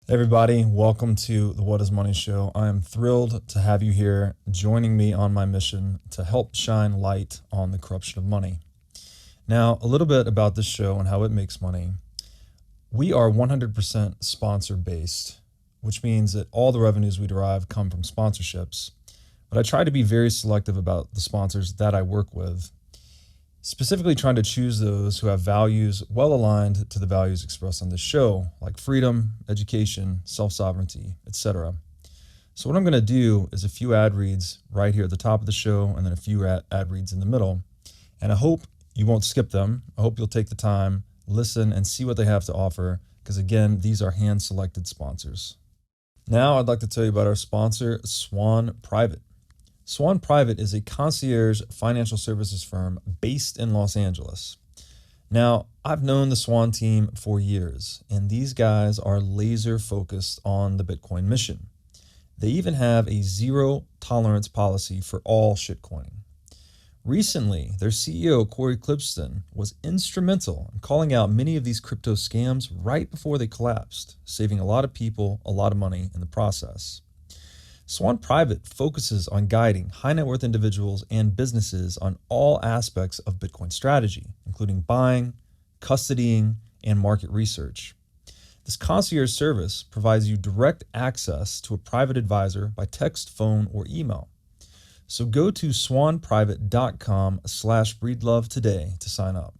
Hey everybody, welcome to the What is Money Show. I am thrilled to have you here joining me on my mission to help shine light on the corruption of money. Now, a little bit about this show and how it makes money. We are 100% sponsor based, which means that all the revenues we derive come from sponsorships. But I try to be very selective about the sponsors that I work with, specifically trying to choose those who have values well aligned to the values expressed on this show, like freedom, education, self-sovereignty, etc. So what I'm going to do is a few ad reads right here at the top of the show and then a few ad reads in the middle. And I hope you won't skip them. I hope you'll take the time, listen, and see what they have to offer, because again, these are hand-selected sponsors. Now I'd like to tell you about our sponsor, Swan Private. Swan Private is a concierge financial services firm based in Los Angeles. Now, I've known the Swan team for years, and these guys are laser focused on the Bitcoin mission. They even have a zero tolerance policy for all shitcoining. Recently, their CEO, Corey Clipston, was instrumental in calling out many of these crypto scams right before they collapsed, saving a lot of people a lot of money in the process. Swan Private focuses on guiding high net worth individuals and businesses on all aspects of Bitcoin strategy, including buying, custodying, and market research. This concierge service provides you direct access to a private advisor by text, phone, or email. So go to swanprivate.com/breedlove today to sign up.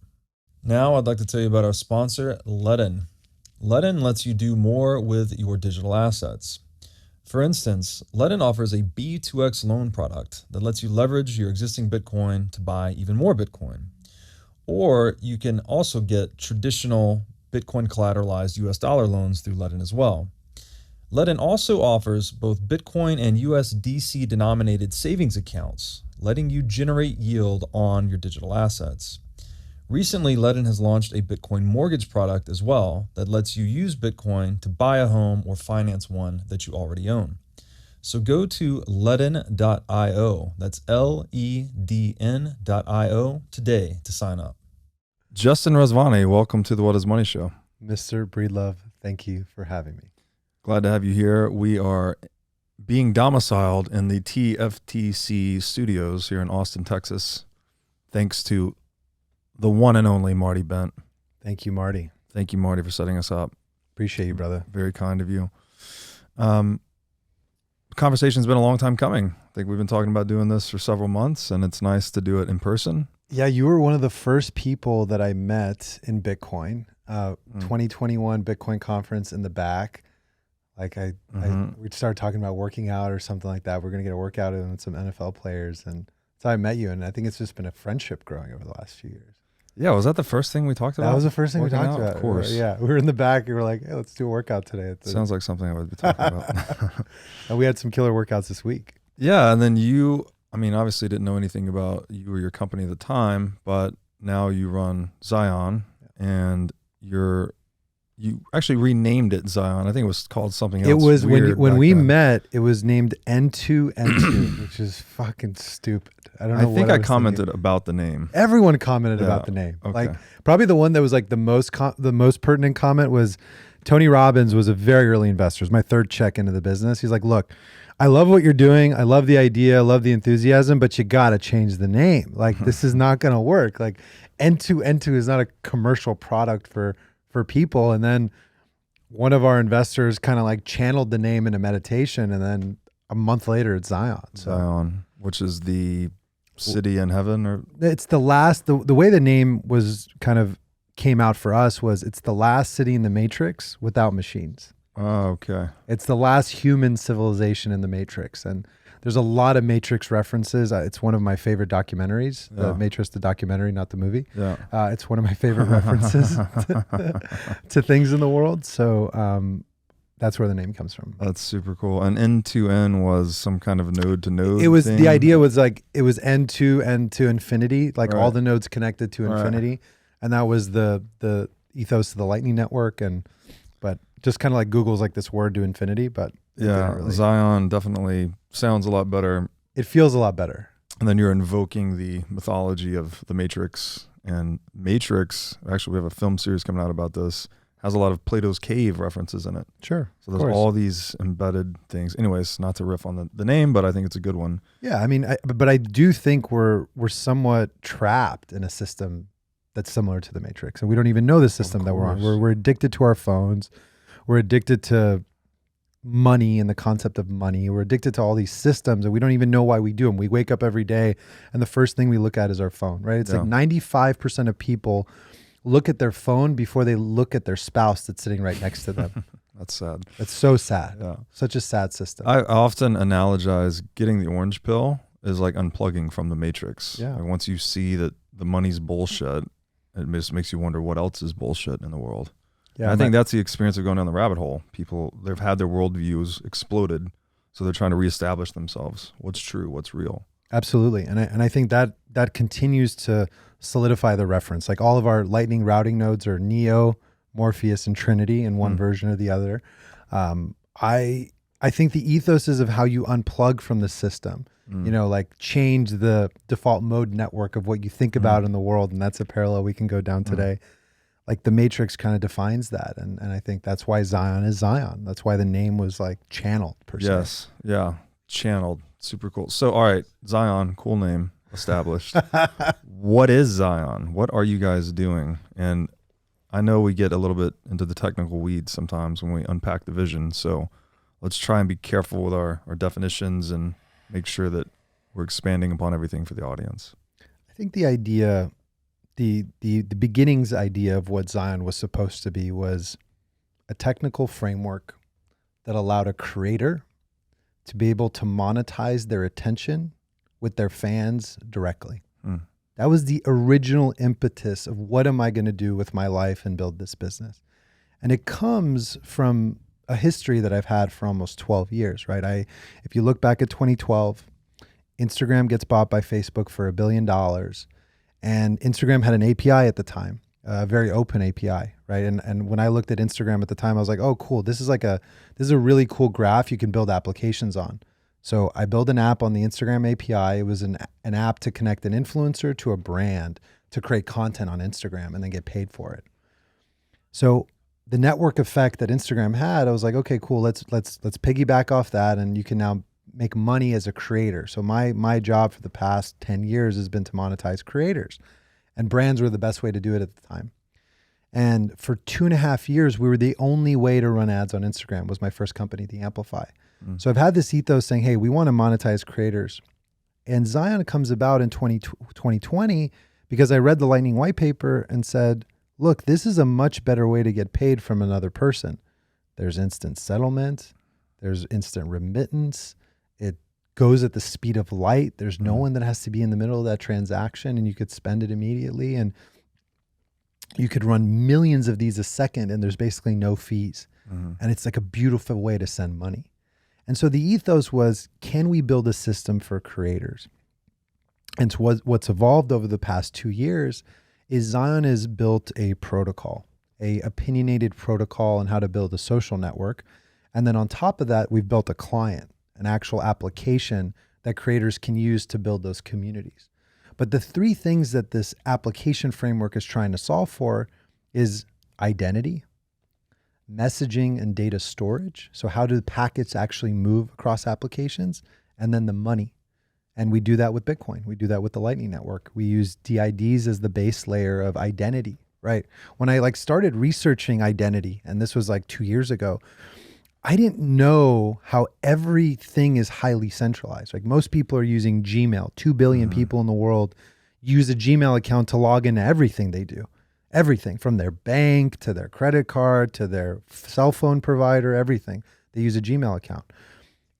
Now I'd like to tell you about our sponsor, Ledn. Ledn lets you do more with your digital assets. For instance, Ledn offers a B2X loan product that lets you leverage your existing Bitcoin to buy even more Bitcoin. Or you can also get traditional Bitcoin collateralized US dollar loans through Ledn as well. Ledn also offers both Bitcoin and USDC denominated savings accounts, letting you generate yield on your digital assets. Recently, Ledn has launched a Bitcoin mortgage product as well that lets you use Bitcoin to buy a home or finance one that you already own. So go to ledn.io, that's LEDN.io today to sign up. Justin Rezvani, welcome to the What is Money Show. Mr. Breedlove, thank you for having me. Glad to have you here. We are being domiciled in the TFTC studios here in Austin, Texas, thanks to the one and only Marty Bent. Thank you, Marty. Thank you, Marty, for setting us up. Appreciate you, brother. Very kind of you. Conversation's been a long time coming. I think we've been talking about doing this for several months, and it's nice to do it in person. Yeah, you were one of the first people that I met in Bitcoin. 2021 Bitcoin conference in the back. Like we started talking about working out or something like that. We're going to get a workout in with some NFL players, and so I met you, and I think it's just been a friendship growing over the last few years. Yeah, was that the first thing we talked about? That was the first thing we talked about. Of course. Yeah, we were in the back. We were like, hey, let's do a workout today. Sounds like something I would be talking about. And we had some killer workouts this week. Yeah, and then you, I mean, obviously didn't know anything about you or your company at the time, but now you run Zion, and you actually renamed it Zion. I think it was called something else. It was when we then. met, it was named N2N2, which is fucking stupid. I don't know. I think I commented about the name. Everyone commented about the name. Okay. Like probably the one that was like the most pertinent comment was Tony Robbins was a very early investor. It was my third check into the business. He's like, look, I love what you're doing. I love the idea. I love the enthusiasm, but you got to change the name. Like this is not going to work. Like N2N2 is not a commercial product for people. And then one of our investors kind of like channeled the name into meditation, and then a month later it's Zion. So Zion, which is the city in heaven, or it's the last, the way the name was kind of came out for us was it's the last city in the Matrix without machines. Oh, okay. It's the last human civilization in the Matrix. And there's a lot of Matrix references. It's one of my favorite documentaries, The Matrix, the documentary, not the movie. Yeah. It's one of my favorite references to things in the world. So that's where the name comes from. That's super cool. And N2N was some kind of node to node. It was thing. The idea was like it was N2 to infinity, like all the nodes connected to infinity, and that was the ethos of the Lightning Network. But just kind of like Google's like this word to infinity, but really. Zion definitely sounds a lot better. It feels a lot better. And then you're invoking the mythology of the Matrix. And Matrix, actually we have a film series coming out about this, has a lot of Plato's Cave references in it. Sure. So there's all these embedded things. Anyways, not to riff on the name, but I think it's a good one. Yeah, I mean, but I do think we're somewhat trapped in a system that's similar to the Matrix, and we don't even know the system that we're on. We're addicted to our phones. We're addicted to money and the concept of money. We're addicted to all these systems, and we don't even know why we do them. We wake up every day, and the first thing we look at is our phone, right? It's like 95% of people look at their phone before they look at their spouse that's sitting right next to them. That's sad. It's so sad. Yeah. Such a sad system. I often analogize getting the orange pill is like unplugging from the Matrix. Yeah. Like once you see that the money's bullshit, it just makes you wonder what else is bullshit in the world. Yeah, I think that's the experience of going down the rabbit hole. People, they've had their worldviews exploded, so they're trying to reestablish themselves. What's true? What's real? Absolutely, and I think that continues to solidify the reference. Like all of our Lightning routing nodes are Neo, Morpheus, and Trinity in one version or the other. I think the ethos is of how you unplug from the system. You know, like change the default mode network of what you think about in the world, and that's a parallel we can go down today. Like the Matrix kind of defines that, and I think that's why Zion is Zion. That's why the name was like channeled per se. Yes, yeah, channeled, super cool. So, all right, Zion, cool name, established. What is Zion? What are you guys doing? And I know we get a little bit into the technical weeds sometimes when we unpack the vision, so let's try and be careful with our definitions and make sure that we're expanding upon everything for the audience. I think the idea, the beginnings idea of what Zion was supposed to be was a technical framework that allowed a creator to be able to monetize their attention with their fans directly. That was the original impetus of what am I going to do with my life and build this business. And it comes from a history that I've had for almost 12 years, right? If you look back at 2012, Instagram gets bought by Facebook for $1 billion. And Instagram had an API at the time, a very open API, right? And when I looked at Instagram at the time, I was like, oh, cool. This is a really cool graph you can build applications on. So I built an app on the Instagram API. It was an app to connect an influencer to a brand to create content on Instagram and then get paid for it. So the network effect that Instagram had, I was like, okay, cool. Let's piggyback off that, and you can now make money as a creator. So my job for the past 10 years has been to monetize creators, and brands were the best way to do it at the time. And for 2.5 years, we were the only way to run ads on Instagram. Was my first company, The Amplify. So I've had this ethos saying, hey, we want to monetize creators. And Zion comes about in 2020 because I read the Lightning white paper and said, look, this is a much better way to get paid from another person. There's instant settlement. There's instant remittance. It goes at the speed of light. There's no one that has to be in the middle of that transaction, and you could spend it immediately. And you could run millions of these a second, and there's basically no fees. And it's like a beautiful way to send money. And so the ethos was, can we build a system for creators? And so what's evolved over the past 2 years is Zion has built a protocol, a opinionated protocol on how to build a social network. And then on top of that, we've built a client, an actual application that creators can use to build those communities. But the three things that this application framework is trying to solve for is identity, messaging and data storage. So how do the packets actually move across applications? And then the money. And we do that with Bitcoin. We do that with the Lightning Network. We use DIDs as the base layer of identity, right? When I started researching identity, and this was 2 years ago, I didn't know how everything is highly centralized. Like most people are using Gmail. 2 billion people in the world use a Gmail account to log into everything they do. Everything from their bank to their credit card to their cell phone provider, everything. They use a Gmail account.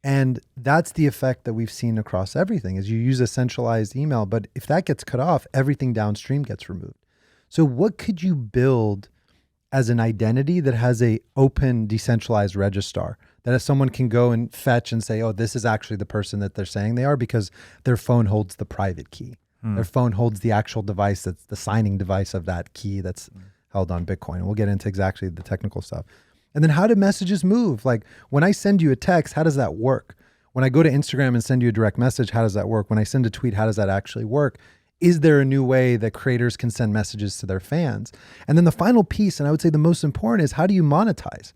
And that's the effect that we've seen across everything is you use a centralized email, but if that gets cut off, everything downstream gets removed. So what could you build as an identity that has a open decentralized registrar that if someone can go and fetch and say, oh, this is actually the person that they're saying they are because their phone holds the private key. Their phone holds the actual device that's the signing device of that key that's held on Bitcoin. And we'll get into exactly the technical stuff. And then how do messages move? Like when I send you a text, how does that work? When I go to Instagram and send you a direct message, how does that work? When I send a tweet, how does that actually work? Is there a new way that creators can send messages to their fans? And then the final piece, and I would say the most important, is how do you monetize,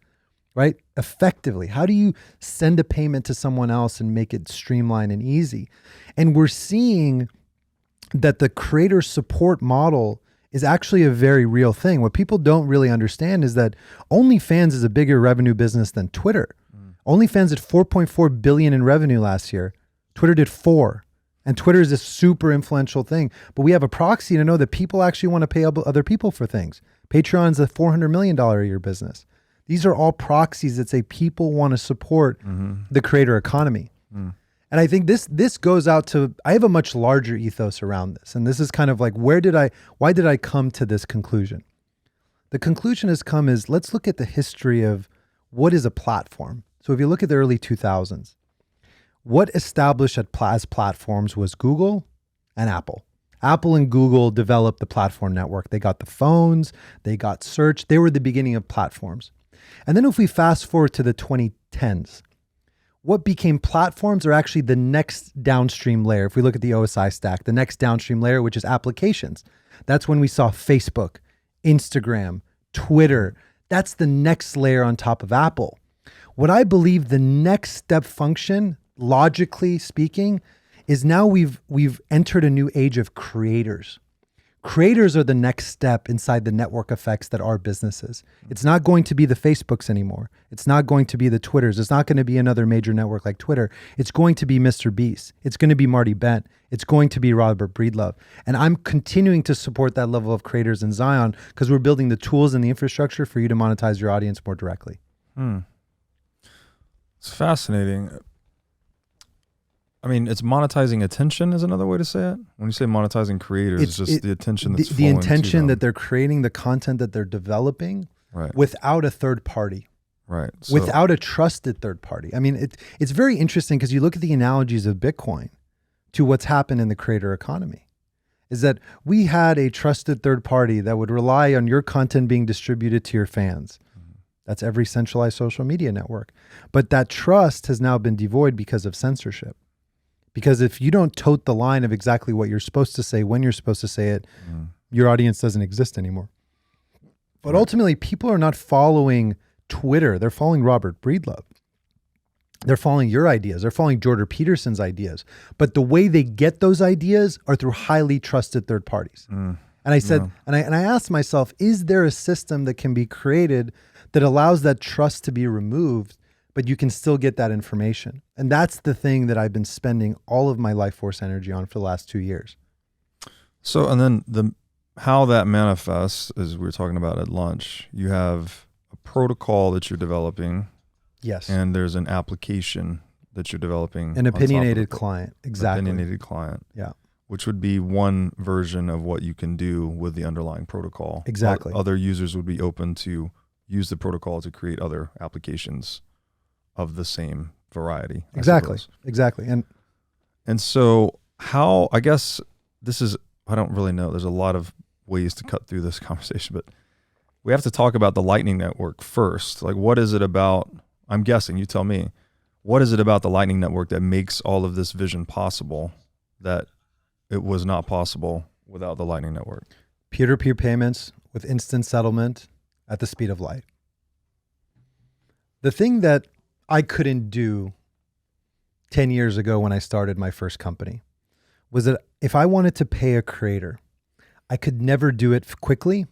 right? Effectively. How do you send a payment to someone else and make it streamlined and easy? And we're seeing that the creator support model is actually a very real thing. What people don't really understand is that OnlyFans is a bigger revenue business than Twitter. OnlyFans did 4.4 billion in revenue last year. Twitter did 4. And Twitter is a super influential thing. But we have a proxy to know that people actually want to pay other people for things. Patreon's a $400 million a year business. These are all proxies that say people want to support the creator economy. And I think this goes out to, I have a much larger ethos around this. And this is kind of like, why did I come to this conclusion? The conclusion is let's look at the history of what is a platform. So if you look at the early 2000s, what established as platforms was Google and Apple. Apple and Google developed the platform network. They got the phones, they got search. They were the beginning of platforms. And then if we fast forward to the 2010s, what became platforms are actually the next downstream layer. If we look at the OSI stack, the next downstream layer, which is applications. That's when we saw Facebook, Instagram, Twitter. That's the next layer on top of Apple. What I believe the next step function, logically speaking, is now we've entered a new age of creators. Creators are the next step inside the network effects that are businesses. It's not going to be the Facebooks anymore. It's not going to be the Twitters. It's not going to be another major network like Twitter. It's going to be Mr. Beast. It's going to be Marty Bent. It's going to be Robert Breedlove. And I'm continuing to support that level of creators in Zion because we're building the tools and the infrastructure for you to monetize your audience more directly. It's fascinating. I mean, it's monetizing attention is another way to say it. When you say monetizing creators, it's just the attention that's the intention that they're creating the content that they're developing without a third party. Right. So, without a trusted third party. I mean, it's very interesting because you look at the analogies of Bitcoin to what's happened in the creator economy. Is that we had a trusted third party that would rely on your content being distributed to your fans. That's every centralized social media network. But that trust has now been devoid because of censorship. Because if you don't tote the line of exactly what you're supposed to say, when you're supposed to say it, your audience doesn't exist anymore. But ultimately, people are not following Twitter. They're following Robert Breedlove. They're following your ideas. They're following Jordan Peterson's ideas. But the way they get those ideas are through highly trusted third parties. And I said, and I asked myself, is there a system that can be created that allows that trust to be removed, but you can still get that information? And that's the thing that I've been spending all of my life force energy on for the last 2 years. So, and then how that manifests, as we were talking about at lunch, you have a protocol that you're developing. Yes. And there's an application that you're developing. An opinionated client. Exactly. Opinionated client. Yeah. Which would be one version of what you can do with the underlying protocol. Exactly. Other users would be open to use the protocol to create other applications of the same variety. Exactly. And so how, I guess this is, I don't really know. There's a lot of ways to cut through this conversation, but we have to talk about the Lightning Network first. Like, what is it about, I'm guessing, you tell me, what is it about the Lightning Network that makes all of this vision possible that it was not possible without the Lightning Network? Peer-to-peer payments with instant settlement at the speed of light. The thing that I couldn't do 10 years ago when I started my first company was that if I wanted to pay a creator, I could never do it quickly.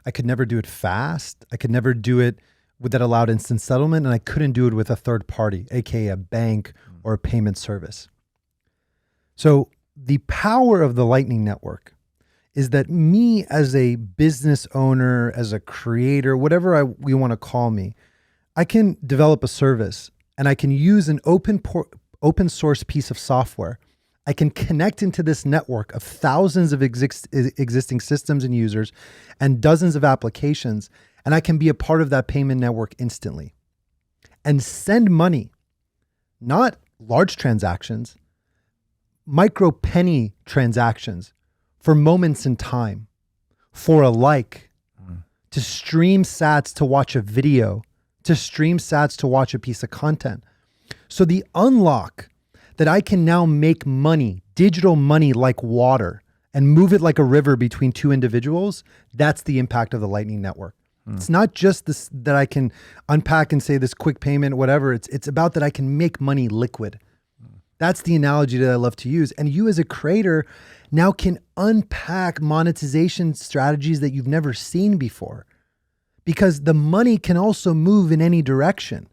I could never do it fast. I could never do it that allowed instant settlement, and I couldn't do it with a third party, aka a bank or a payment service. So the power of the Lightning Network is that me as a business owner, as a creator, whatever we want to call me, I can develop a service and I can use an open source piece of software. I can connect into this network of thousands of existing systems and users and dozens of applications, and I can be a part of that payment network instantly and send money, not large transactions, micro penny transactions for moments in time, for a like, to stream sats to watch a video, to stream sats to watch a piece of content. So the unlock that I can now make money, digital money like water, and move it like a river between two individuals, that's the impact of the Lightning Network. It's not just this that I can unpack and say this quick payment, whatever. It's about that I can make money liquid. That's the analogy that I love to use. And you as a creator now can unpack monetization strategies that you've never seen before, because the money can also move in any direction.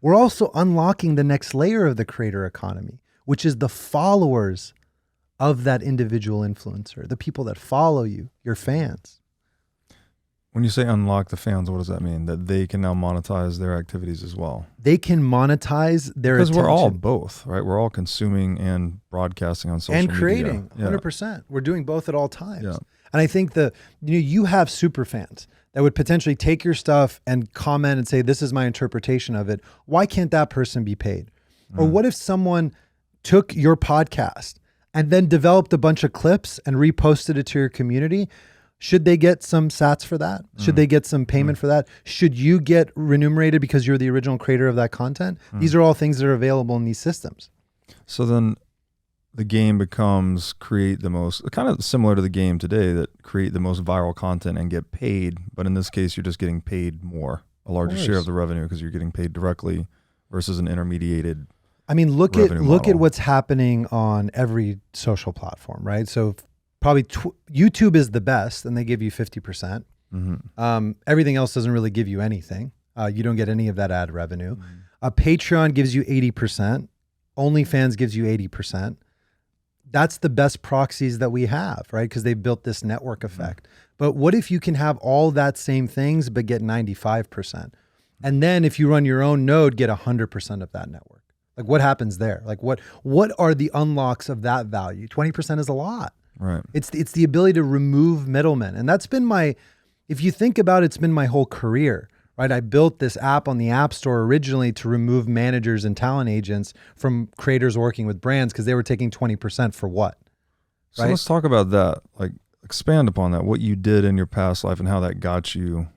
We're also unlocking the next layer of the creator economy, which is the followers of that individual influencer, the people that follow you, your fans. When you say unlock the fans, what does that mean? That they can now monetize their activities as well? They can monetize their Because attention. we're all both, right? We're all consuming and broadcasting on social media. And creating, 100%. We're doing both at all times. And I think you have super fans that would potentially take your stuff and comment and say, this is my interpretation of it. Why can't that person be paid? Or what if someone took your podcast and then developed a bunch of clips and reposted it to your community? Should they get some sats for that? Should they get some payment for that? Should you get remunerated because you're the original creator of that content? These are all things that are available in these systems. So then the game becomes create the most, kind of similar to the game today, that create the most viral content and get paid. But in this case, you're just getting paid more, a larger share of the revenue, because you're getting paid directly versus an intermediated. I mean, look at what's happening on every social platform, right? So probably YouTube is the best, and they give you 50%. Everything else doesn't really give you anything. You don't get any of that ad revenue. Patreon gives you 80%. OnlyFans gives you 80%. That's the best proxies that we have, right? Because they built this network effect. But what if you can have all that same things, but get 95%? And then if you run your own node, get 100% of that network. Like, what happens there? Like, what are the unlocks of that value? 20% is a lot. Right. It's the ability to remove middlemen. And that's been if you think about it, it's been my whole career, right? I built this app on the App Store originally to remove managers and talent agents from creators working with brands, because they were taking 20% for what? So let's talk about that. Like, expand upon that, what you did in your past life and how that got you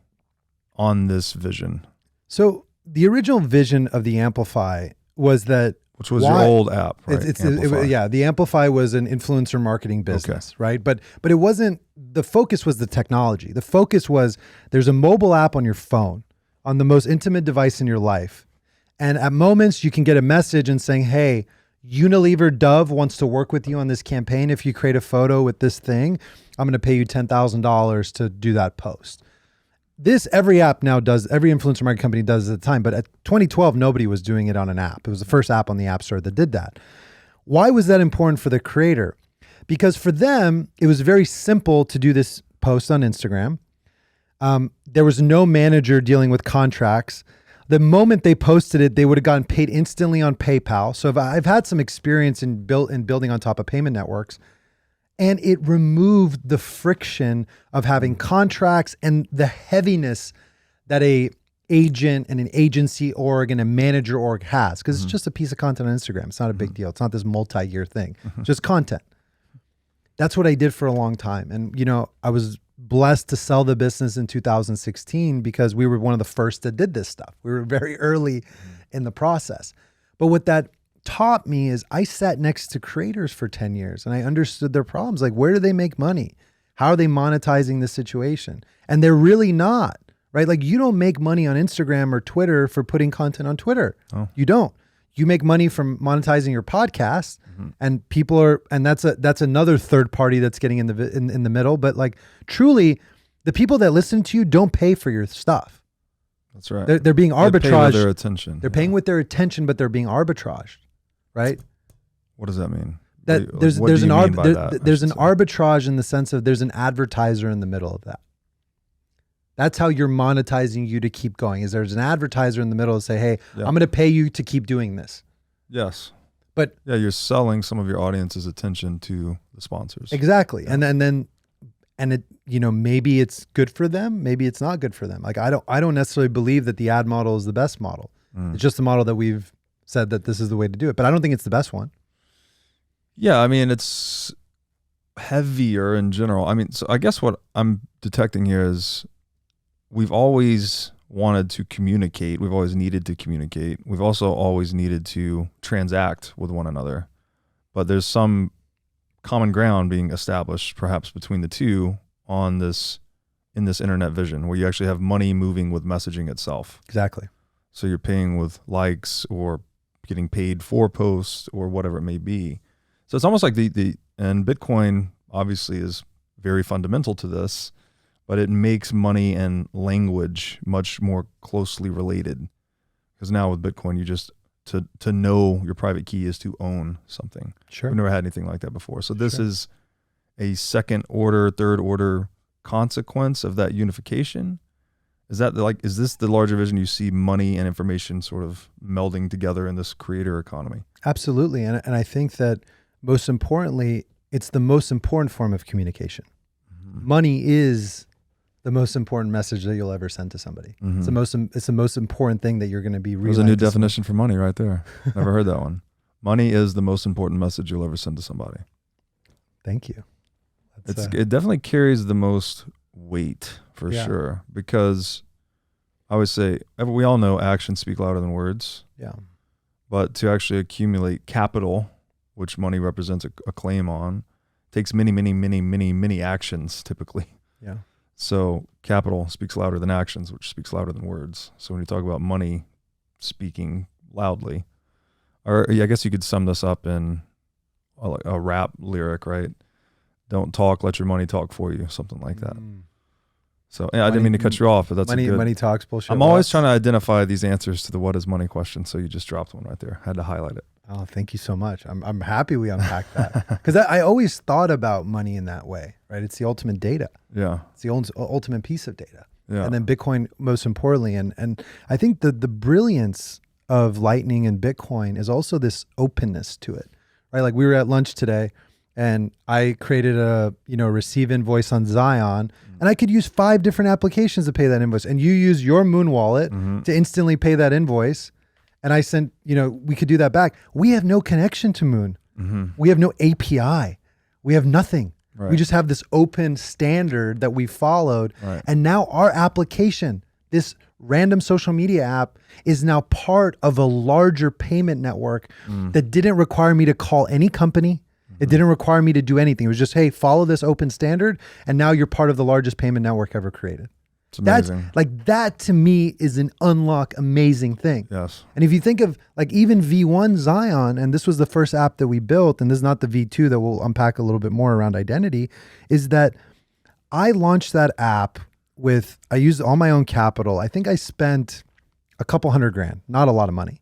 on this vision. So the original vision of the Amplify was that, which was your old app, right? The Amplify was an influencer marketing business, right? But it wasn't, the focus was the technology. The focus was, there's a mobile app on your phone, on the most intimate device in your life. And at moments you can get a message and saying, hey, Unilever Dove wants to work with you on this campaign. If you create a photo with this thing, I'm going to pay you $10,000 to do that post. Every app now does, every influencer marketing company does at the time, but at 2012, nobody was doing it on an app. It was the first app on the App Store that did that. Why was that important for the creator? Because for them, it was very simple to do this post on Instagram. There was no manager dealing with contracts. The moment they posted it, they would have gotten paid instantly on PayPal. So I've had some experience in building on top of payment networks. And it removed the friction of having contracts and the heaviness that a agent and an agency org and a manager org has, because it's just a piece of content on Instagram. It's not a big deal. It's not this multi-year thing, just content. That's what I did for a long time. And, I was blessed to sell the business in 2016 because we were one of the first that did this stuff. We were very early in the process. But what that taught me is I sat next to creators for 10 years and I understood their problems. Like, where do they make money? How are they monetizing the situation? And they're really not, right? Like, you don't make money on Instagram or Twitter for putting content on Twitter. Oh. You don't. You make money from monetizing your podcast, and people are, and that's another third party that's getting in the middle. But like, truly, the people that listen to you don't pay for your stuff. That's right. They're being arbitraged. They pay with their attention. They're paying with their attention, but they're being arbitraged. Right? What does that mean? That there's an arbitrage in the sense of there's an advertiser in the middle of that. That's how you're monetizing you to keep going. Is there's an advertiser in the middle to say, "Hey, I'm going to pay you to keep doing this." Yes. But you're selling some of your audience's attention to the sponsors. Exactly. Yeah. And it, maybe it's good for them, maybe it's not good for them. Like, I don't necessarily believe that the ad model is the best model. It's just the model that we've said that this is the way to do it, but I don't think it's the best one. Yeah, I mean, it's heavier in general. I mean, so I guess what I'm detecting here is we've always wanted to communicate. We've always needed to communicate. We've also always needed to transact with one another. But there's some common ground being established perhaps between the two in this internet vision where you actually have money moving with messaging itself. Exactly. So you're paying with likes or getting paid for posts or whatever it may be. So it's almost like and Bitcoin obviously is very fundamental to this, but it makes money and language much more closely related. Because now with Bitcoin, you just, to know your private key is to own something. Sure. We've never had anything like that before. So this is a second order, third order consequence of that unification. Is this the larger vision you see money and information sort of melding together in this creator economy? Absolutely. And I think that most importantly, it's the most important form of communication. Mm-hmm. Money is the most important message that you'll ever send to somebody. Mm-hmm. It's the most important thing that you're going to be relaying. There's a new definition for money right there. Never heard that one. Money is the most important message you'll ever send to somebody. Thank you. It definitely carries the most weight for sure, because I always say, we all know actions speak louder than words. Yeah. But to actually accumulate capital, which money represents a claim on, takes many actions typically. Yeah. So capital speaks louder than actions, which speaks louder than words. So when you talk about money speaking loudly, or I guess you could sum this up in a rap lyric, right? Don't talk, let your money talk for you, something like that. So I didn't mean to cut you off, but that's money talks bullshit. I'm always trying to identify these answers to the what is money question. So you just dropped one right there. Had to highlight it. Oh, thank you so much. I'm happy we unpacked that, because I always thought about money in that way, right? It's the ultimate data. Yeah. It's the ultimate piece of data. Yeah. And then Bitcoin, most importantly. And I think the brilliance of Lightning and Bitcoin is also this openness to it, right? Like we were at lunch today and I created a, receive invoice on Zion, and I could use 5 different applications to pay that invoice. And you use your Moon wallet to instantly pay that invoice. And I sent, we could do that back. We have no connection to Moon. We have no API. We have nothing. Right. We just have this open standard that we followed. Right. And now our application, this random social media app, is now part of a larger payment network that didn't require me to call any company. It didn't require me to do anything. It was just, hey, follow this open standard. And now you're part of the largest payment network ever created. It's amazing. That to me is an amazing thing. Yes. And if you think of even V1 Zion, and this was the first app that we built, and this is not the V2 that we'll unpack a little bit more around identity, is that I launched that app I used all my own capital. I think I spent a couple $100,000, not a lot of money.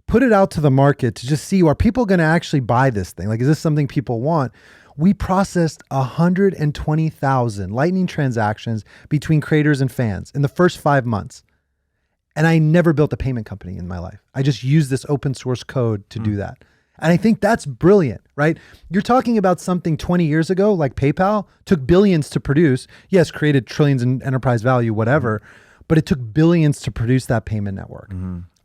Put it out to the market to just see, are people going to actually buy this thing? Is this something people want? We processed 120,000 Lightning transactions between creators and fans in the first 5 months. And I never built a payment company in my life. I just used this open source code to do that. And I think that's brilliant, right? You're talking about something 20 years ago, like PayPal, took billions to produce. Yes, created trillions in enterprise value, whatever, but it took billions to produce that payment network.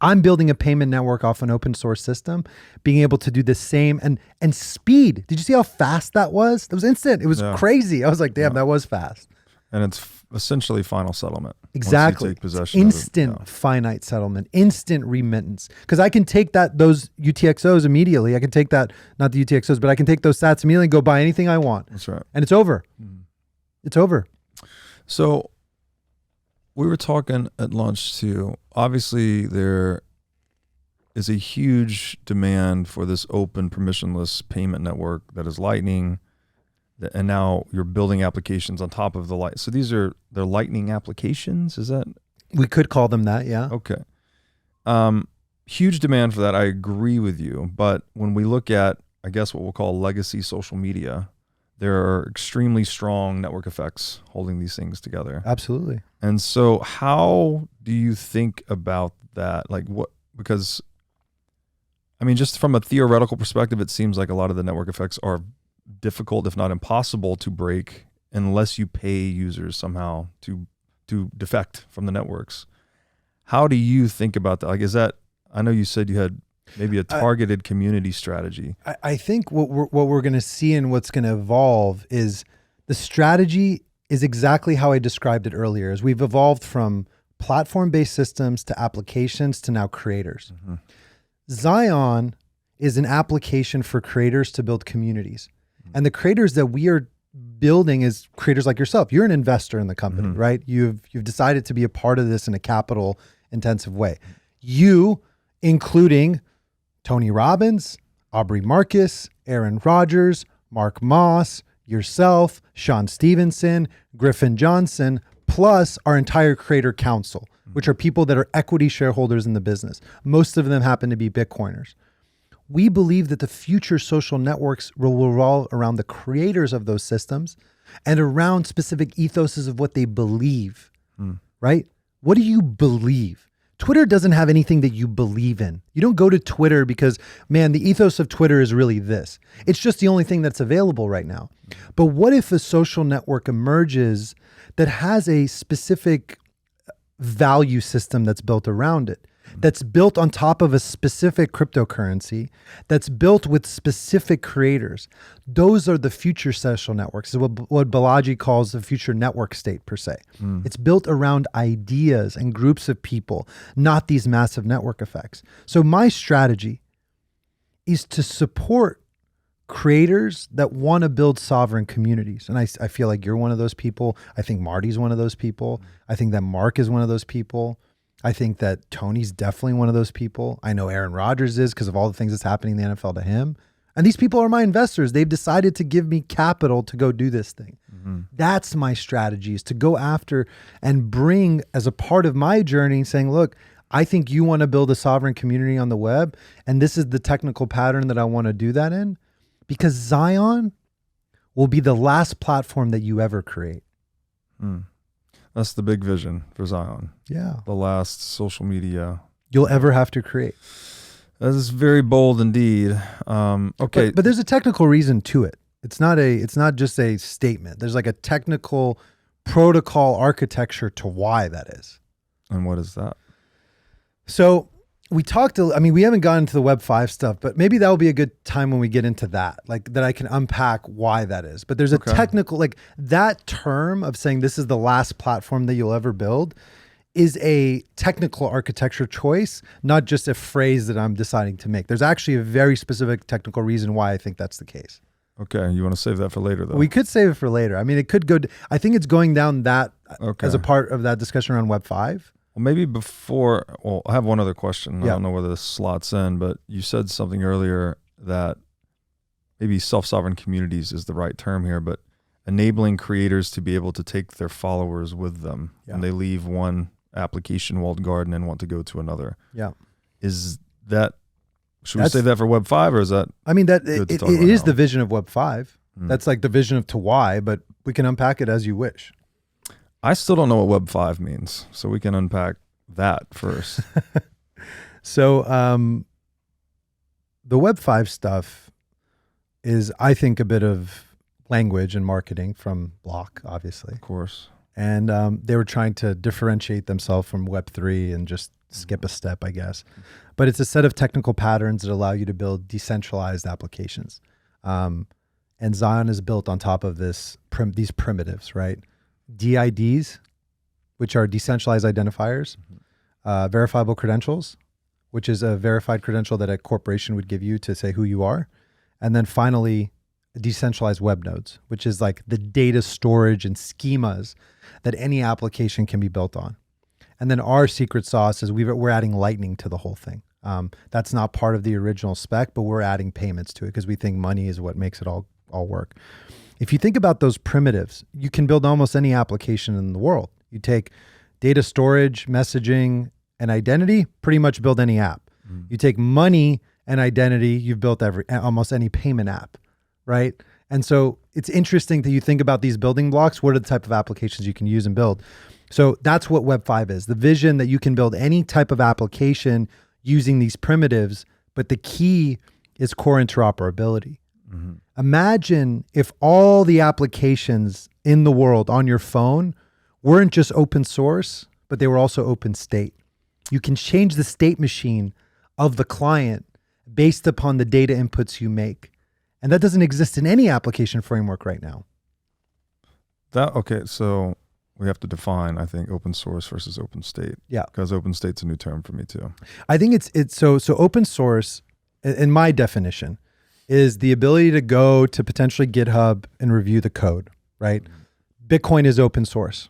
I'm building a payment network off an open source system, being able to do the same and speed. Did you see how fast that was? It was instant. It was crazy. I was like, damn, that was fast. And it's essentially final settlement. Exactly. Once you take possession instant finite settlement, instant remittance. Because I can take those UTXOs immediately. I can take that, not the UTXOs, but I can take those sats immediately and go buy anything I want. That's right. And it's over. It's over. So we were talking at lunch too. Obviously, there is a huge demand for this open, permissionless payment network that is Lightning, and now you're building applications on top of the Light. So they're Lightning applications. Is that? We could call them that, yeah. Okay. Huge demand for that. I agree with you. But when we look at, I guess, what we'll call legacy social media, there are extremely strong network effects holding these things together. Absolutely. And so how do you think about that? Because just from a theoretical perspective, it seems like a lot of the network effects are difficult, if not impossible, to break unless you pay users somehow to defect from the networks. How do you think about that? I know you said you had maybe a targeted community strategy. I think what we're going to see and what's going to evolve is the strategy is exactly how I described it earlier. As we've evolved from platform-based systems to applications to now creators. Zion is an application for creators to build communities. And the creators that we are building is creators like yourself. You're an investor in the company, right? You've decided to be a part of this in a capital intensive way. You, including Tony Robbins, Aubrey Marcus, Aaron Rodgers, Mark Moss, yourself, Sean Stevenson, Griffin Johnson, plus our entire creator council, which are people that are equity shareholders in the business. Most of them happen to be Bitcoiners. We believe that the future social networks will revolve around the creators of those systems and around specific ethoses of what they believe, right? What do you believe? Twitter doesn't have anything that you believe in. You don't go to Twitter because, man, the ethos of Twitter is really this. It's just the only thing that's available right now. But what if a social network emerges that has a specific value system that's built around it, that's built on top of a specific cryptocurrency, that's built with specific creators? Those are the future social networks. It's what Balaji calls the future network state per se. It's built around ideas and groups of people, not these massive network effects. So my strategy is to support creators that want to build sovereign communities. And I feel like you're one of those people. I think Marty's one of those people. I think that Mark is one of those people. I think that Tony's definitely one of those people. I know Aaron Rodgers is because of all the things that's happening in the NFL to him. And these people are my investors. They've decided to give me capital to go do this thing. That's my strategy, is to go after and bring as a part of my journey saying, look, I think you want to build a sovereign community on the web. And this is the technical pattern that I want to do that in, because Zion will be the last platform that you ever create. That's the big vision for Zion. Yeah. The last social media you'll ever have to create. That is very bold indeed. Okay. But there's a technical reason to it. It's not just a statement. There's like a technical protocol architecture to why that is. And what is that? So we haven't gotten into the Web 5 stuff, but maybe that will be a good time when we get into that, like that I can unpack why that is. But there's a technical, like that term of saying this is the last platform that you'll ever build is a technical architecture choice, not just a phrase that I'm deciding to make. There's actually a very specific technical reason why I think that's the case. Okay. You want to save that for later though? We could save it for later. I mean, it could go, I think it's going down that as a part of that discussion around Web 5. Well, maybe I have one other question. I don't know whether this slots in, but you said something earlier that maybe self-sovereign communities is the right term here, but enabling creators to be able to take their followers with them and they leave one application walled garden and want to go to another. Yeah. Is that, should we save that for Web 5 or is that? I mean, that it is the vision of Web 5. That's like the vision of to why, but we can unpack it as you wish. I still don't know what Web 5 means, so we can unpack that first. So the Web 5 stuff is, I think, a bit of language and marketing from Block, obviously. Of course. And they were trying to differentiate themselves from Web 3 and just skip a step, I guess. But it's a set of technical patterns that allow you to build decentralized applications. And Zion is built on top of these primitives, right? DIDs, which are decentralized identifiers, verifiable credentials, which is a verified credential that a corporation would give you to say who you are. And then finally, decentralized web nodes, which is like the data storage and schemas that any application can be built on. And then our secret sauce is we're adding Lightning to the whole thing. That's not part of the original spec, but we're adding payments to it because we think money is what makes it all work. If you think about those primitives, you can build almost any application in the world. You take data storage, messaging, and identity, pretty much build any app. You take money and identity, you've built almost any payment app, right? And so it's interesting that you think about these building blocks. What are the type of applications you can use and build? So that's what Web 5 is. The vision that you can build any type of application using these primitives, but the key is core interoperability. Imagine if all the applications in the world on your phone weren't just open source, but they were also open state. You can change the state machine of the client based upon the data inputs you make. And that doesn't exist in any application framework right now. Okay, so we have to define, I think, open source versus open state. Yeah. Because open state's a new term for me too. I think it's so open source, in my definition, is the ability to go to potentially GitHub and review the code, right? Bitcoin is open source.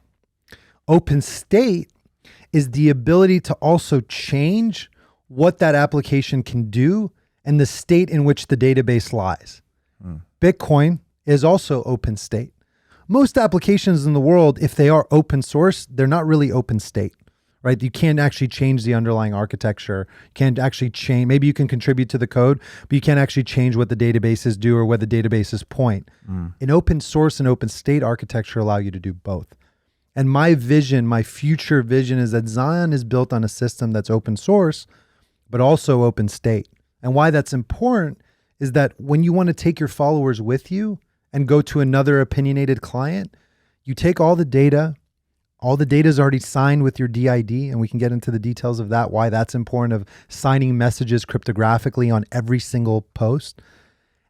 Open state is the ability to also change what that application can do and the state in which the database lies. Bitcoin is also open state. Most applications in the world, if they are open source, they're not really open state, right? You can't actually change the underlying architecture. You can't actually change, maybe you can contribute to the code, but you can't actually change what the databases do or where the databases point. An open source and open state architecture allow you to do both. And my vision, my future vision is that Zion is built on a system that's open source, but also open state. And why that's important is that when you want to take your followers with you and go to another opinionated client, you take all the data is already signed with your DID, and we can get into the details of that, why that's important, of signing messages cryptographically on every single post.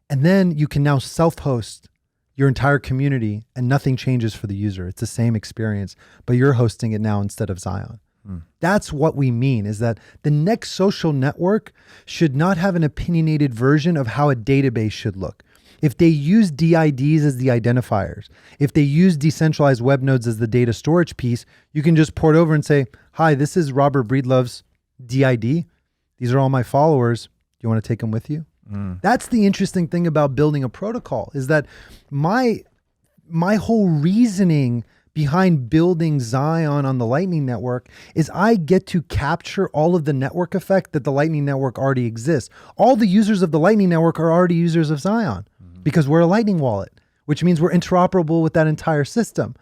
And then you can now self-host your entire community and nothing changes for the user. It's the same experience, but you're hosting it now instead of Zion. That's what we mean, is that the next social network should not have an opinionated version of how a database should look. If they use DIDs as the identifiers, if they use decentralized web nodes as the data storage piece, you can just port over and say, hi, this is Robert Breedlove's DID. These are all my followers. You want to take them with you? That's the interesting thing about building a protocol, is that my whole reasoning behind building Zion on the Lightning Network is I get to capture all of the network effect that the Lightning Network already exists. All the users of the Lightning Network are already users of Zion because we're a Lightning wallet, which means we're interoperable with that entire system.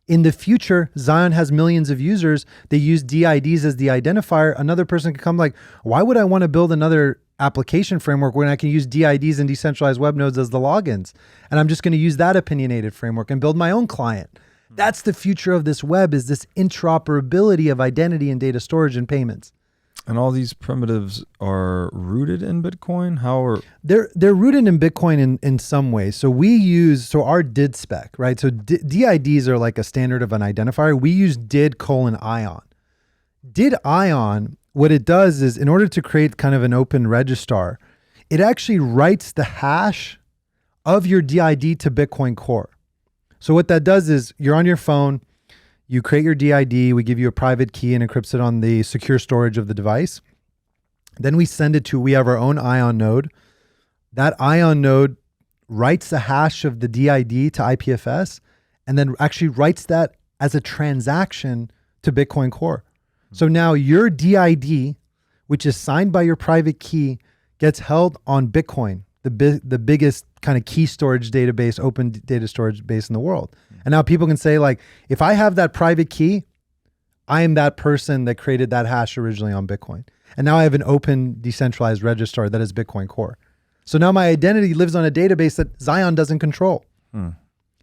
In the future, Zion has millions of users. They use DIDs as the identifier. Another person can come like, why would I want to build another application framework when I can use DIDs and decentralized web nodes as the logins? And I'm just going to use that opinionated framework and build my own client. That's the future of this web, is this interoperability of identity and data storage and payments. And all these primitives are rooted in Bitcoin? How are they're rooted in Bitcoin in some ways. So we use our DID spec, right? So DIDs are like a standard of an identifier. We use DID:ION. DID:ION, what it does is, in order to create kind of an open registrar, it actually writes the hash of your DID to Bitcoin Core. So what that does is, you're on your phone, you create your DID, we give you a private key and encrypts it on the secure storage of the device. Then we have our own ION node. That ION node writes the hash of the DID to IPFS and then actually writes that as a transaction to Bitcoin Core. So now your DID, which is signed by your private key, gets held on Bitcoin, the biggest kind of key storage database, open data storage base in the world. And now people can say, like, if I have that private key, I am that person that created that hash originally on Bitcoin. And now I have an open decentralized registrar that is Bitcoin Core. So now my identity lives on a database that Zion doesn't control.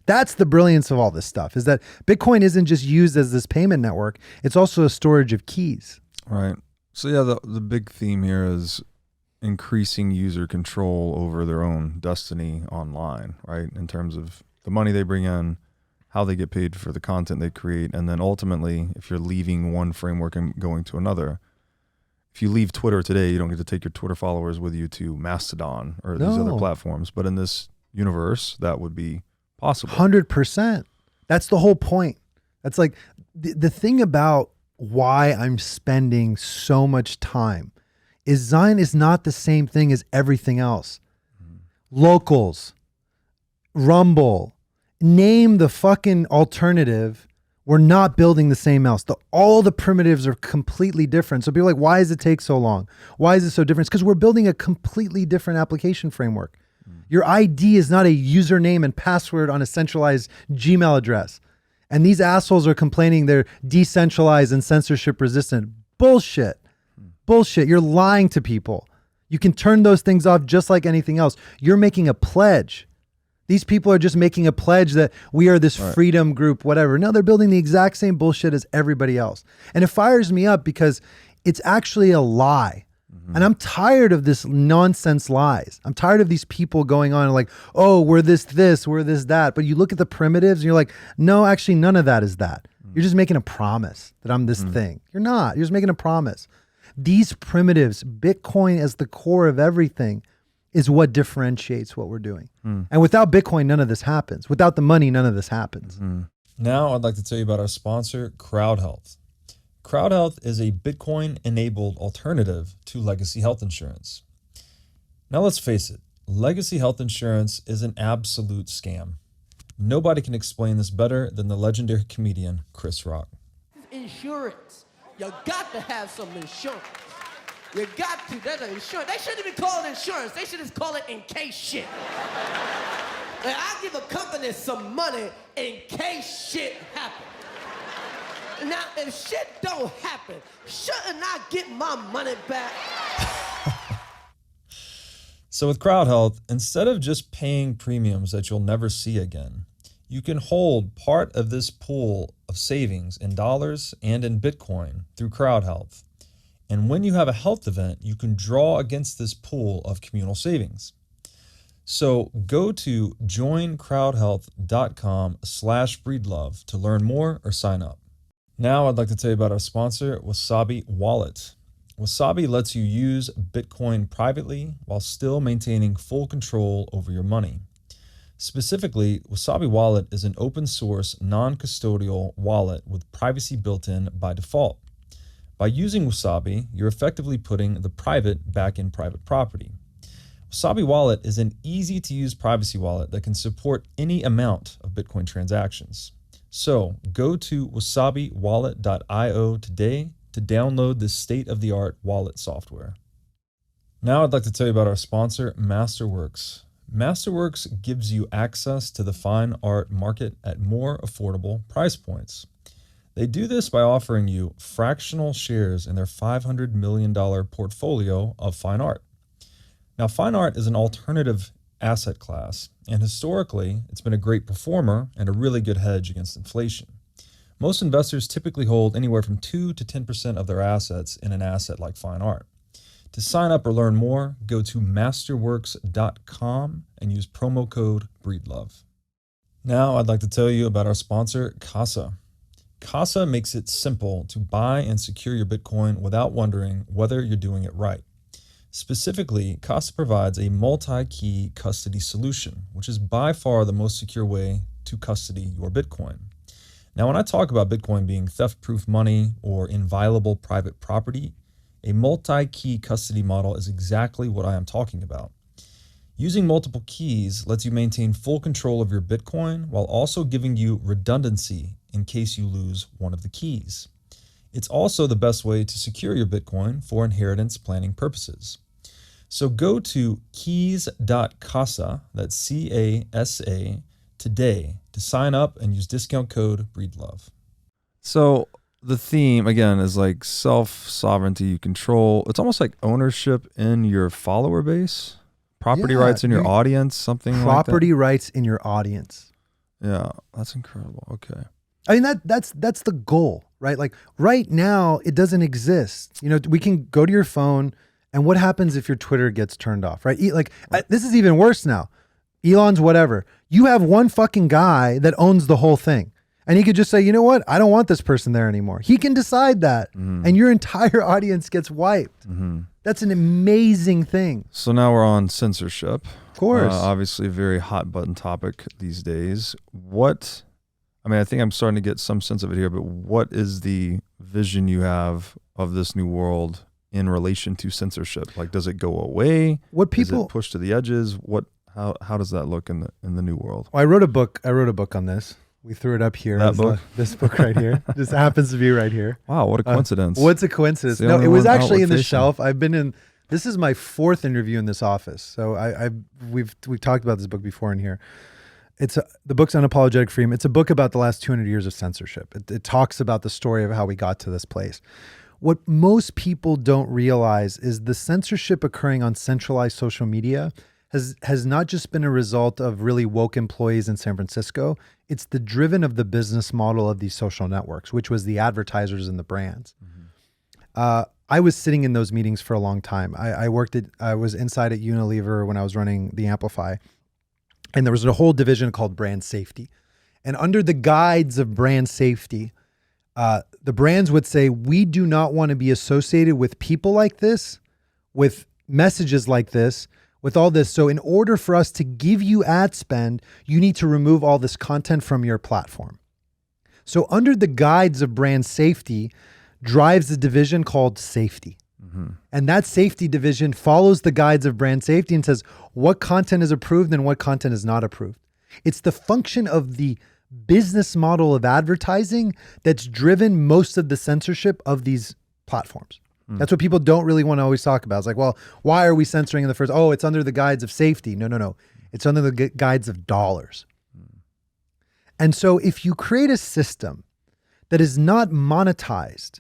That's the brilliance of all this stuff, is that Bitcoin isn't just used as this payment network. It's also a storage of keys. Right. So yeah, the big theme here is increasing user control over their own destiny online, right? In terms of the money they bring in, how they get paid for the content they create, and then ultimately, if you're leaving one framework and going to another, if you leave Twitter today, you don't get to take your Twitter followers with you to Mastodon or these other platforms. But in this universe, that would be possible. 100%. That's the whole point. That's like the thing about why I'm spending so much time is Zion is not the same thing as everything else. Locals, Rumble, name the fucking alternative. We're not building the same else. All the primitives are completely different. So people are like, why does it take so long? Why is it so different? It's because we're building a completely different application framework. Your ID is not a username and password on a centralized Gmail address. And these assholes are complaining they're decentralized and censorship resistant. Bullshit. Bullshit. You're lying to people. You can turn those things off just like anything else. You're making a pledge. These people are just making a pledge that we are this freedom group, whatever. No, they're building the exact same bullshit as everybody else. And it fires me up because it's actually a lie. And I'm tired of this nonsense lies. I'm tired of these people going on like, oh, we're this, we're this, that. But you look at the primitives and you're like, no, actually none of that is that. You're just making a promise that I'm this thing. You're not. You're just making a promise. These primitives, Bitcoin as the core of everything, is what differentiates what we're doing. And without Bitcoin, none of this happens. Without the money, none of this happens. Now I'd like to tell you about our sponsor, CrowdHealth. CrowdHealth is a Bitcoin-enabled alternative to legacy health insurance. Now let's face it, legacy health insurance is an absolute scam. Nobody can explain this better than the legendary comedian Chris Rock. Insurance. You got to have some insurance. You got to. That's an insurance. They shouldn't even call it insurance. They should just call it in case shit. Like, I give a company some money in case shit happens. Now, if shit don't happen, shouldn't I get my money back? So with CrowdHealth, instead of just paying premiums that you'll never see again, you can hold part of this pool of savings in dollars and in Bitcoin through CrowdHealth. And when you have a health event, you can draw against this pool of communal savings. So go to joincrowdhealth.com/breedlove to learn more or sign up. Now I'd like to tell you about our sponsor, Wasabi Wallet. Wasabi lets you use Bitcoin privately while still maintaining full control over your money. Specifically, Wasabi Wallet is an open source, non-custodial wallet with privacy built in by default. By using Wasabi, you're effectively putting the private back in private property. Wasabi Wallet is an easy-to-use privacy wallet that can support any amount of Bitcoin transactions. So go to wasabiwallet.io today to download this state-of-the-art wallet software. Now I'd like to tell you about our sponsor, Masterworks. Masterworks gives you access to the fine art market at more affordable price points. They do this by offering you fractional shares in their $500 million portfolio of fine art. Now, fine art is an alternative asset class, and historically, it's been a great performer and a really good hedge against inflation. Most investors typically hold anywhere from 2 to 10% of their assets in an asset like fine art. To sign up or learn more, go to masterworks.com and use promo code BREEDLOVE. Now, I'd like to tell you about our sponsor, Casa. Casa makes it simple to buy and secure your Bitcoin without wondering whether you're doing it right. Specifically, Casa provides a multi-key custody solution, which is by far the most secure way to custody your Bitcoin. Now, when I talk about Bitcoin being theft-proof money or inviolable private property, a multi-key custody model is exactly what I am talking about. Using multiple keys lets you maintain full control of your Bitcoin while also giving you redundancy in case you lose one of the keys. It's also the best way to secure your Bitcoin for inheritance planning purposes. So go to keys.casa, that's C-A-S-A, today to sign up and use discount code BREEDLOVE. So the theme, again, is like self-sovereignty, control. It's almost like ownership in your follower base, property rights in your audience, something like that. Property rights in your audience. Yeah, that's incredible. Okay. I mean, that's the goal, right? Like right now, it doesn't exist. You know, we can go to your phone, and what happens if your Twitter gets turned off, right? This is even worse now. Elon's whatever. You have one fucking guy that owns the whole thing. And he could just say, you know what? I don't want this person there anymore. He can decide that. And your entire audience gets wiped. That's an amazing thing. So now we're on censorship. Of course. Obviously a very hot button topic these days. I think I'm starting to get some sense of it here, but what is the vision you have of this new world in relation to censorship? Like, does it go away? Is it pushed to the edges? How does that look in the new world? Well, I wrote a book on this. We threw it up here. That book? This book right here. Just happens to be right here. Wow, what a coincidence. What's a coincidence? No, it was actually in the shelf. This is my 4th interview in this office. So we've talked about this book before in here. The book's Unapologetic Freedom. It's a book about the last 200 years of censorship. It talks about the story of how we got to this place. What most people don't realize is the censorship occurring on centralized social media has not just been a result of really woke employees in San Francisco. It's the driven of the business model of these social networks, which was the advertisers and the brands. I was sitting in those meetings for a long time. I was inside at Unilever when I was running the Amplify. And there was a whole division called brand safety. And under the guides of brand safety, the brands would say, we do not want to be associated with people like this, with messages like this. with all this. So in order for us to give you ad spend, you need to remove all this content from your platform. So under the guides of brand safety drives a division called safety. And that safety division follows the guides of brand safety and says what content is approved and what content is not approved. It's the function of the business model of advertising that's driven most of the censorship of these platforms. That's what people don't really want to always talk about. It's like, well, why are we censoring in the first? Oh, it's under the guides of safety. No. It's under the guides of dollars. And so if you create a system that is not monetized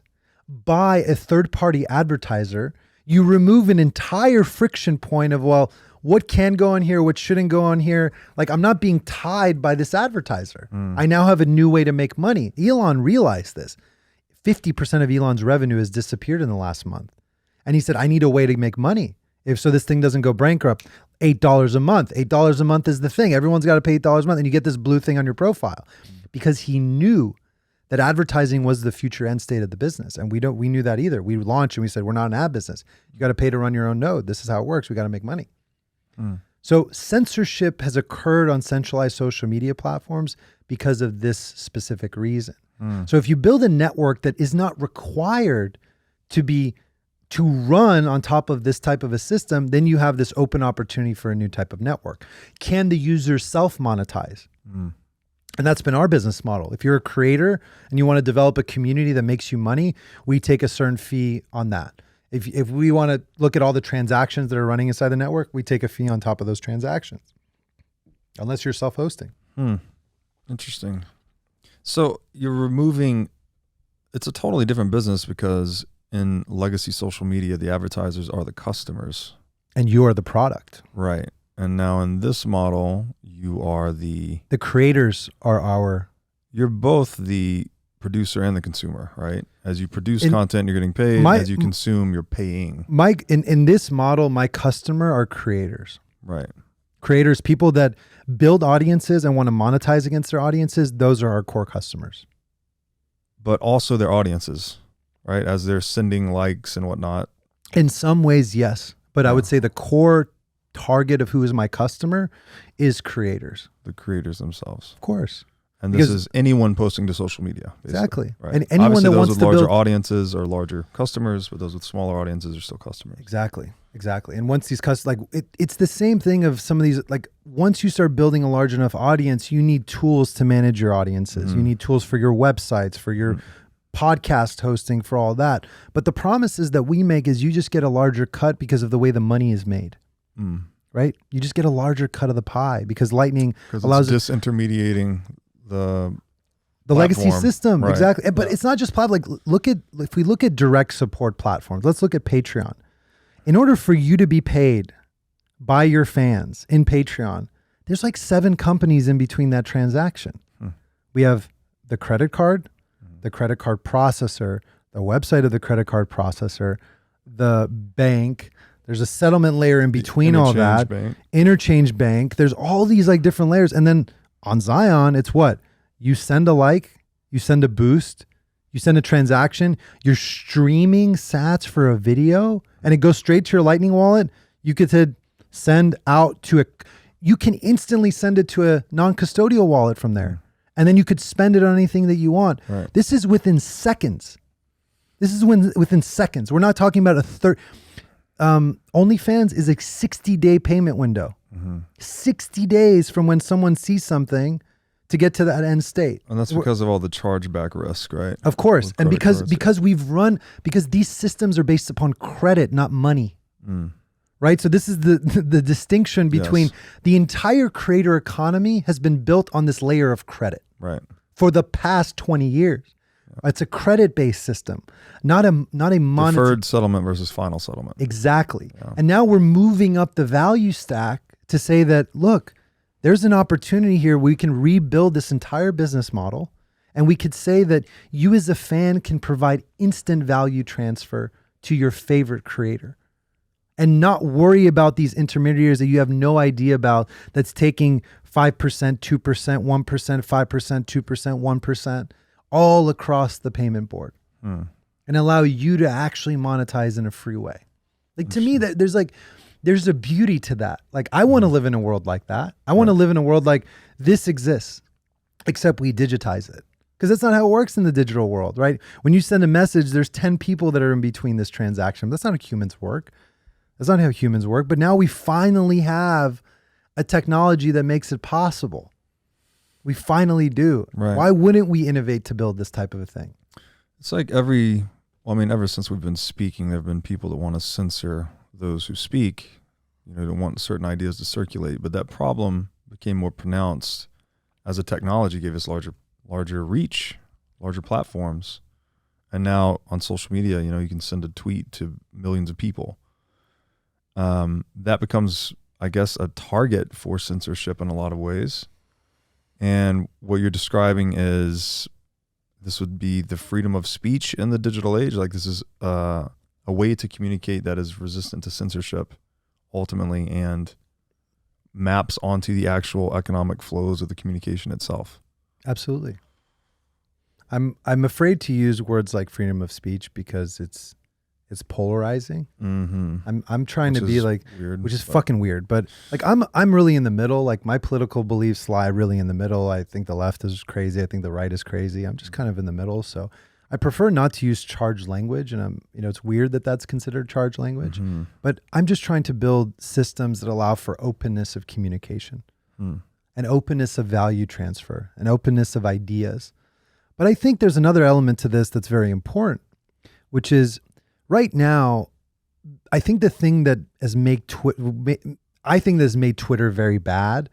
by a third-party advertiser, you remove an entire friction point of, well, what can go on here, what shouldn't go on here. Like, I'm not being tied by this advertiser. I now have a new way to make money. Elon realized this. 50% of Elon's revenue has disappeared in the last month. And he said, I need a way to make money. If so, this thing doesn't go bankrupt. $8 a month. $8 a month is the thing. Everyone's got to pay $8 a month. And you get this blue thing on your profile because he knew that advertising was the future end state of the business. And we knew that either. We launched and we said, we're not an ad business. You got to pay to run your own node. This is how it works. We got to make money. So censorship has occurred on centralized social media platforms because of this specific reason. So if you build a network that is not required to run on top of this type of a system, then you have this open opportunity for a new type of network. Can the user self-monetize? And that's been our business model. If you're a creator and you want to develop a community that makes you money, we take a certain fee on that. If we want to look at all the transactions that are running inside the network, we take a fee on top of those transactions. Unless you're self-hosting. Interesting. So you're removing, it's a totally different business because in legacy social media, the advertisers are the customers. And you are the product. Right. And now in this model, you are the creators are you're both the producer and the consumer, right? As you produce content, you're getting paid. As you consume, you're paying. Mike, in this model, my customer are creators. Right. Creators, people that build audiences and want to monetize against their audiences, those are our core customers. But also their audiences, right? As they're sending likes and whatnot. In some ways, yes. But I would say the core target of who is my customer is creators. The creators themselves. Of course. And this is anyone posting to social media. Exactly. Right? And anyone Obviously, that those wants with to larger build audiences are larger customers, but those with smaller audiences are still customers. Exactly. And once these customers, like it's the same thing of some of these, like once you start building a large enough audience, you need tools to manage your audiences. You need tools for your websites, for your podcast hosting, for all that. But the promises that we make is you just get a larger cut because of the way the money is made. Right? You just get a larger cut of the pie because Lightning allows disintermediating the legacy system. Right. Exactly. But it's not just platform. Like if we look at direct support platforms, let's look at Patreon. In order for you to be paid by your fans in Patreon, there's like 7 companies in between that transaction. We have the credit card processor, the website of the credit card processor, the bank. There's a settlement layer in between all that. Interchange bank. There's all these like different layers. And then on Zion, it's what? You send a like, you send a boost, you send a transaction, you're streaming sats for a video, and it goes straight to your Lightning wallet. You could send out to you can instantly send it to a non-custodial wallet from there. And then you could spend it on anything that you want. Right. This is within seconds. Within seconds. We're not talking about a third. OnlyFans is a 60-day payment window. 60 days from when someone sees something to get to that end state. And that's because of all the chargeback risk, right? Of course. And because these systems are based upon credit, not money. Right? So this is the distinction between the entire creator economy has been built on this layer of credit. Right. For the past 20 years. It's a credit-based system, not a monetary. Deferred settlement versus final settlement. Exactly. Yeah. And now we're moving up the value stack to say that, look, there's an opportunity here. We can rebuild this entire business model. And we could say that you as a fan can provide instant value transfer to your favorite creator and not worry about these intermediaries that you have no idea about that's taking 5%, 2%, 1%, 5%, 2%, 1%. All across the payment board and allow you to actually monetize in a free way. Like to me, that there's there's a beauty to that. Like, I want to live in a world like that. I want to live in a world like this exists, except we digitize it. Because that's not how it works in the digital world, right? When you send a message, there's 10 people that are in between this transaction. That's not how humans work. That's not how humans work. But now we finally have a technology that makes it possible. We finally do. Right. Why wouldn't we innovate to build this type of a thing? It's like ever since we've been speaking, there have been people that want to censor those who speak, don't want certain ideas to circulate. But that problem became more pronounced as the technology gave us larger reach, larger platforms. And now on social media, you can send a tweet to millions of people. That becomes, I guess, a target for censorship in a lot of ways. And what you're describing is this would be the freedom of speech in the digital age. Like, this is a way to communicate that is resistant to censorship ultimately and maps onto the actual economic flows of the communication itself. Absolutely. I'm afraid to use words like freedom of speech because it's polarizing. Mm-hmm. I'm trying Which to be is like, weird, which is but- fucking weird. But like, I'm really in the middle. Like, my political beliefs lie really in the middle. I think the left is crazy. I think the right is crazy. I'm just kind of in the middle. So I prefer not to use charged language. And it's weird that that's considered charged language. Mm-hmm. But I'm just trying to build systems that allow for openness of communication, and openness of value transfer, and openness of ideas. But I think there's another element to this that's very important, which is right now, I think the thing that has made Twitter very bad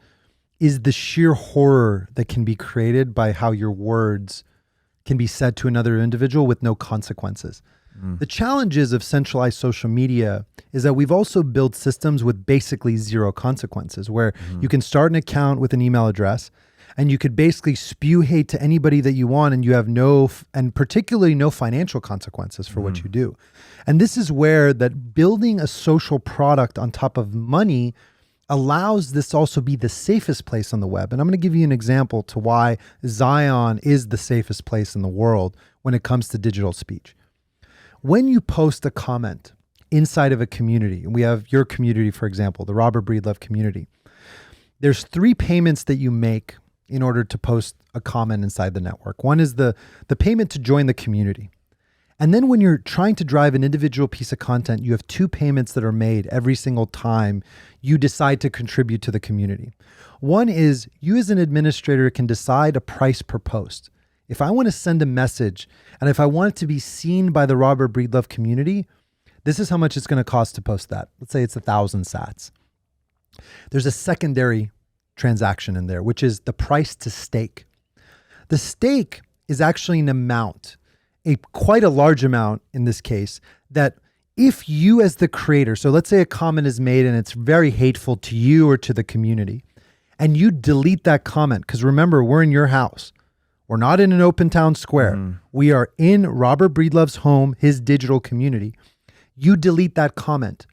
is the sheer horror that can be created by how your words can be said to another individual with no consequences. The challenges of centralized social media is that we've also built systems with basically zero consequences, where you can start an account with an email address and you could basically spew hate to anybody that you want, and you have and particularly no financial consequences for what you do. And this is where that building a social product on top of money allows this to also be the safest place on the web. And I'm going to give you an example to why Zion is the safest place in the world when it comes to digital speech. When you post a comment inside of a community, and we have your community, for example, the Robert Breedlove community, there's 3 payments that you make in order to post a comment inside the network. One is the payment to join the community. And then when you're trying to drive an individual piece of content, you have 2 payments that are made every single time you decide to contribute to the community. One is you as an administrator can decide a price per post. If I want to send a message and if I want it to be seen by the Robert Breedlove community, this is how much it's going to cost to post that. Let's say it's 1,000 sats. There's a secondary transaction in there, which is the price to stake. The stake is actually an amount, quite a large amount in this case, that if you as the creator, so let's say a comment is made and it's very hateful to you or to the community, and you delete that comment, because remember, we're in your house. We're not in an open town square. We are in Robert Breedlove's home, his digital community. You delete that comment.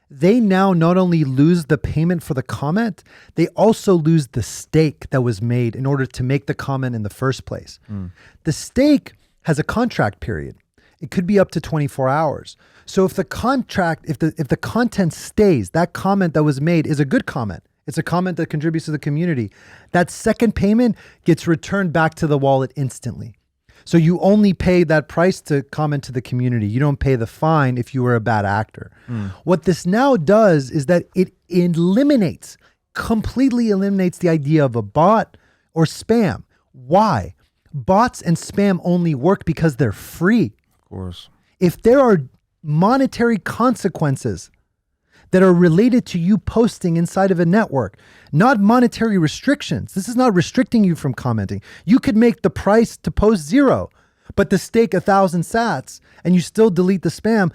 They now not only lose the payment for the comment, they also lose the stake that was made in order to make the comment in the first place. The stake has a contract period. It could be up to 24 hours. So if the content stays, that comment that was made is a good comment. It's a comment that contributes to the community. That second payment gets returned back to the wallet instantly. So you only pay that price to comment to the community. You don't pay the fine if you were a bad actor. What this now does is that it completely eliminates the idea of a bot or spam. Why? Bots and spam only work because they're free. Of course. If there are monetary consequences that are related to you posting inside of a network, not monetary restrictions. This is not restricting you from commenting. You could make the price to post 0, but the stake 1,000 sats, and you still delete the spam.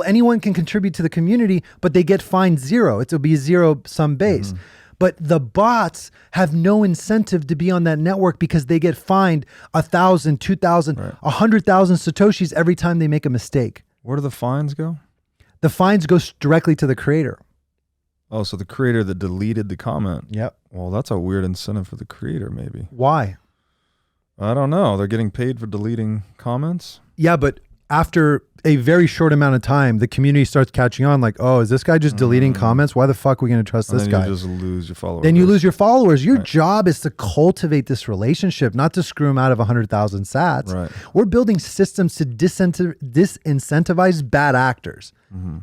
Anyone can contribute to the community, but they get fined 0. It'll be a 0-sum base. But the bots have no incentive to be on that network because they get fined 1,000, 2,000, 100,000 Satoshis every time they make a mistake. Where do the fines go? The fines go directly to the creator. Oh, so the creator that deleted the comment. Yep. Well, that's a weird incentive for the creator, maybe. Why? I don't know. They're getting paid for deleting comments? Yeah, but after a very short amount of time, the community starts catching on like, oh, is this guy just deleting comments? Why the fuck are we going to trust And this then guy? you just lose your followers. Then you lose your followers. Your job is to cultivate this relationship, not to screw them out of 100,000 sats. Right. We're building systems to disincentivize bad actors.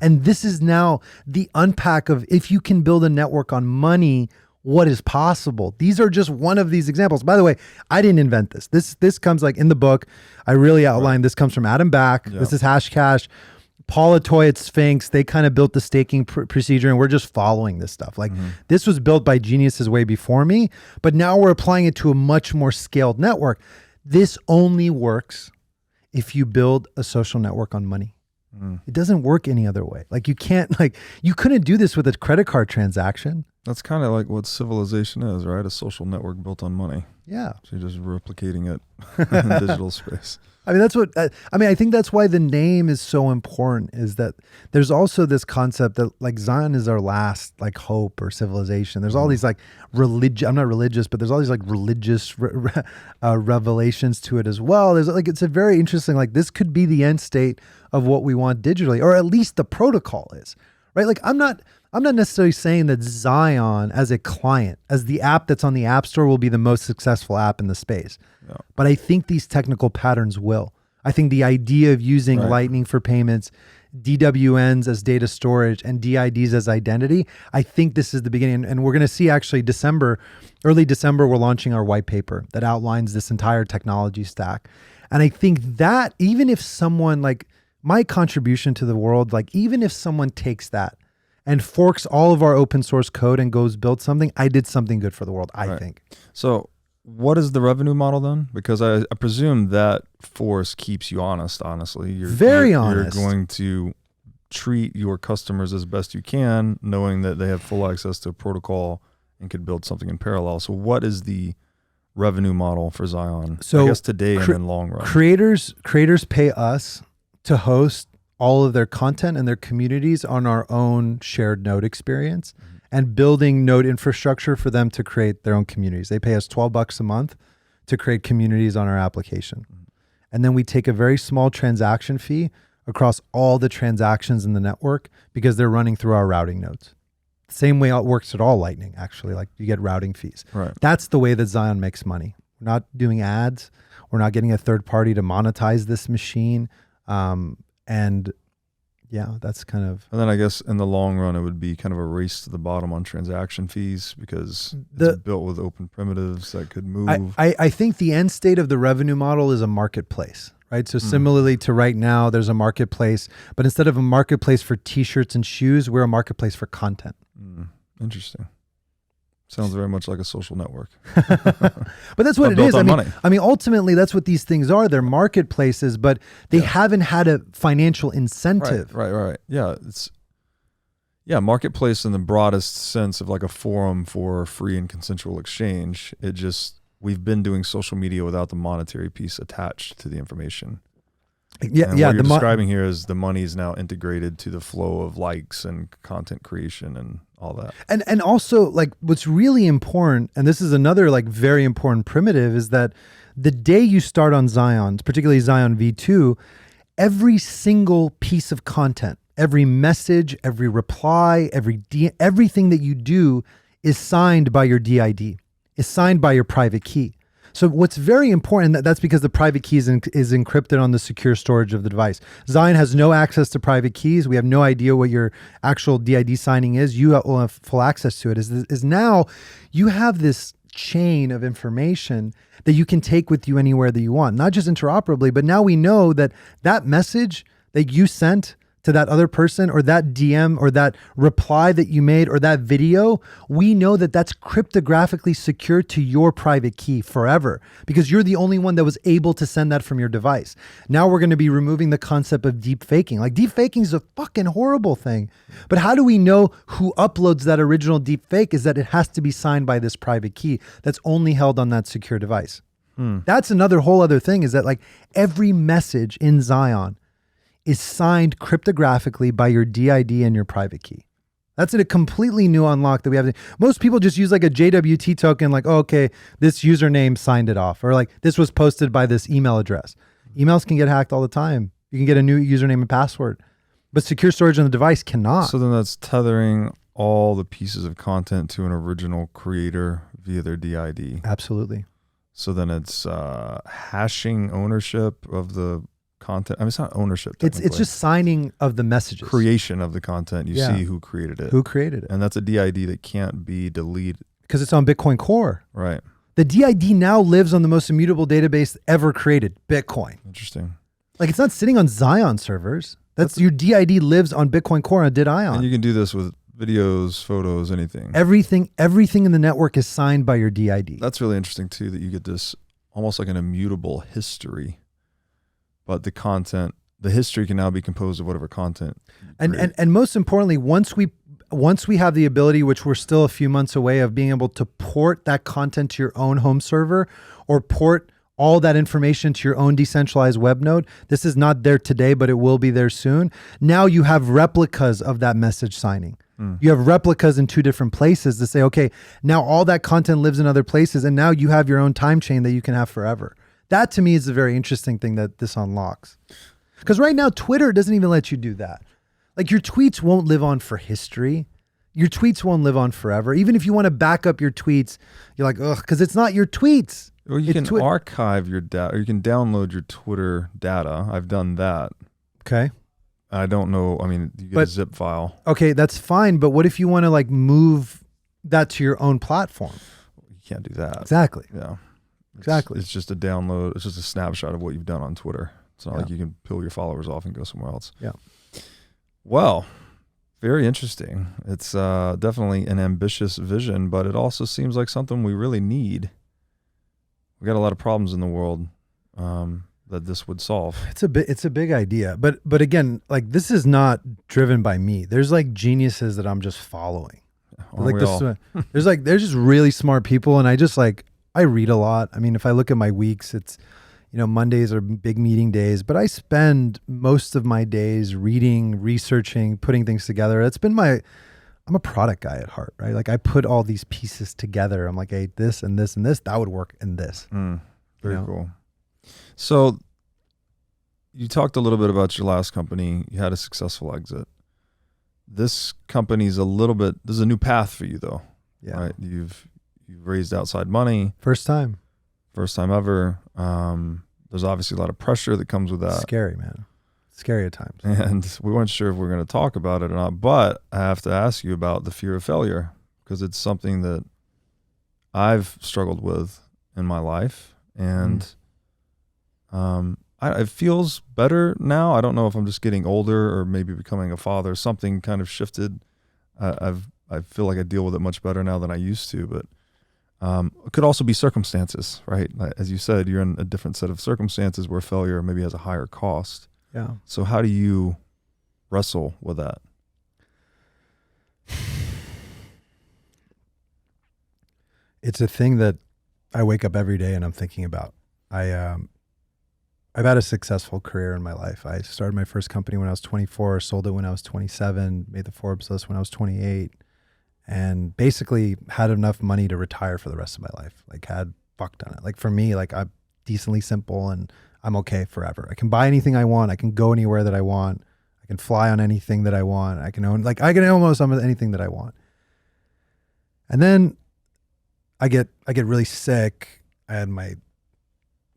And this is now the unpack of if you can build a network on money, what is possible. These are just one of these examples. By the way, I didn't invent this. This comes like in the book. I really outlined this comes from Adam Back. Yeah. This is Hashcash. Paul Atoy at Sphinx, they kind of built the staking procedure and we're just following this stuff. Like this was built by geniuses way before me, but now we're applying it to a much more scaled network. This only works if you build a social network on money. It doesn't work any other way. Like you couldn't do this with a credit card transaction. That's kind of like what civilization is, right? A social network built on money. Yeah. So you're just replicating it in digital space. I mean, I think that's why the name is so important, is that there's also this concept that like Zion is our last like hope or civilization. There's all these like I'm not religious, but there's all these like religious revelations to it as well. There's like, it's a very interesting, like this could be the end state of what we want digitally, or at least the protocol is, right? Like I'm not necessarily saying that Zion as a client, as the app that's on the App Store will be the most successful app in the space. Yeah. But I think these technical patterns will. I think the idea of using Lightning for payments, DWNs as data storage, and DIDs as identity, I think this is the beginning. And we're going to see actually early December, we're launching our white paper that outlines this entire technology stack. And I think that even if someone like my contribution to the world, like even if someone takes that and forks all of our open source code and goes build something, I did something good for the world, I think. So what is the revenue model then? Because I presume that force keeps you honest, honestly. You're honest. You're going to treat your customers as best you can, knowing that they have full access to a protocol and could build something in parallel. So what is the revenue model for Zion? So I guess today and in long run. Creators pay us to host all of their content and their communities on our own shared node experience and building node infrastructure for them to create their own communities. They pay us $12 a month to create communities on our application. And then we take a very small transaction fee across all the transactions in the network because they're running through our routing nodes. Same way it works at all Lightning, actually, like you get routing fees. Right. That's the way that Zion makes money. We're not doing ads. We're not getting a third party to monetize this machine. And yeah, that's kind of. And then I guess in the long run, it would be kind of a race to the bottom on transaction fees because it's built with open primitives that could move. I think the end state of the revenue model is a marketplace, right? So similarly to right now, there's a marketplace, but instead of a marketplace for t-shirts and shoes, we're a marketplace for content. Interesting. Sounds very much like a social network. But that's what it is. I mean, ultimately, that's what these things are. They're marketplaces, but they haven't had a financial incentive. Right. Yeah, marketplace in the broadest sense of like a forum for free and consensual exchange. We've been doing social media without the monetary piece attached to the information. What you're describing here is the money is now integrated to the flow of likes and content creation and all that. And also like what's really important, and this is another like very important primitive, is that the day you start on Zion, particularly Zion V2, every single piece of content, every message, every reply, everything that you do is signed by your DID, is signed by your private key. So what's very important, that's because the private key is encrypted on the secure storage of the device. Zion has no access to private keys. We have no idea what your actual DID signing is. You will have full access to it. Is now you have this chain of information that you can take with you anywhere that you want, not just interoperably, but now we know that that message that you sent to that other person or that DM or that reply that you made or that video, we know that that's cryptographically secured to your private key forever because you're the only one that was able to send that from your device. Now we're going to be removing the concept of deep faking. Like deep faking is a fucking horrible thing. But how do we know who uploads that original deep fake is that it has to be signed by this private key that's only held on that secure device. That's another whole other thing is that like every message in Zion is signed cryptographically by your DID and your private key. That's a completely new unlock that we have. Most people just use like a JWT token, like, oh, okay, this username signed it off, or like this was posted by this email address. Emails can get hacked all the time. You can get a new username and password. But secure storage on the device cannot. So then that's tethering all the pieces of content to an original creator via their DID. Absolutely. So then it's hashing ownership of the content. I mean, it's not ownership. It's just signing of the messages. Creation of the content. You Yeah. see who created it. Who created it. And that's a DID that can't be deleted. Because it's on Bitcoin Core. Right. The DID now lives on the most immutable database ever created, Bitcoin. Interesting. Like it's not sitting on Zion servers. That's your DID lives on Bitcoin Core on DidIon. And you can do this with videos, photos, anything. Everything in the network is signed by your DID. That's really interesting too, that you get this almost like an immutable history, but the content, the history can now be composed of whatever content. And most importantly, once we have the ability, which we're still a few months away of being able to port that content to your own home server or port all that information to your own decentralized web node. This is not there today, but it will be there soon. Now you have replicas of that message signing. You have replicas in 2 different places to say, okay, now all that content lives in other places, and now you have your own time chain that you can have forever. That to me is a very interesting thing that this unlocks. Because right now, Twitter doesn't even let you do that. Like your tweets won't live on for history. Your tweets won't live on forever. Even if you want to back up your tweets, you're like, ugh, because it's not your tweets. Well, you can archive your data, or you can download your Twitter data. I've done that. Okay. I don't know. I mean, you get a zip file. Okay, that's fine. But what if you want to like move that to your own platform? You can't do that. Exactly. Yeah. Exactly. It's just a download. It's just a snapshot of what you've done on Twitter. It's not like you can peel your followers off and go somewhere else. Yeah. Well, very interesting. It's definitely an ambitious vision, but it also seems like something we really need. We got a lot of problems in the world that this would solve. It's a big idea, but again, like this is not driven by me. There's like geniuses that I'm just following. There's just really smart people, and I read a lot. I mean, if I look at my weeks, it's Mondays are big meeting days, but I spend most of my days reading, researching, putting things together. I'm a product guy at heart, right? Like I put all these pieces together. I'm like, hey, this and this and this, that would work in this. Very cool. So you talked a little bit about your last company. You had a successful exit. This company's this is a new path for you though. Yeah. Right? You've raised outside money. First time ever. There's obviously a lot of pressure that comes with that. Scary, man. Scary at times. And we weren't sure if we were going to talk about it or not, but I have to ask you about the fear of failure, because it's something that I've struggled with in my life. And it feels better now. I don't know if I'm just getting older or maybe becoming a father. Something kind of shifted. I feel like I deal with it much better now than I used to, but it could also be circumstances, right? As you said, you're in a different set of circumstances where failure maybe has a higher cost. Yeah. So how do you wrestle with that? It's a thing that I wake up every day and I'm thinking about. I've had a successful career in my life. I started my first company when I was 24, sold it when I was 27, made the Forbes list when I was 28, and basically had enough money to retire for the rest of my life. Like had fucked on it. Like for me, like I'm decently simple and I'm okay forever. I can buy anything I want. I can go anywhere that I want. I can fly on anything that I want. I can own almost anything that I want. And then I get really sick. I had my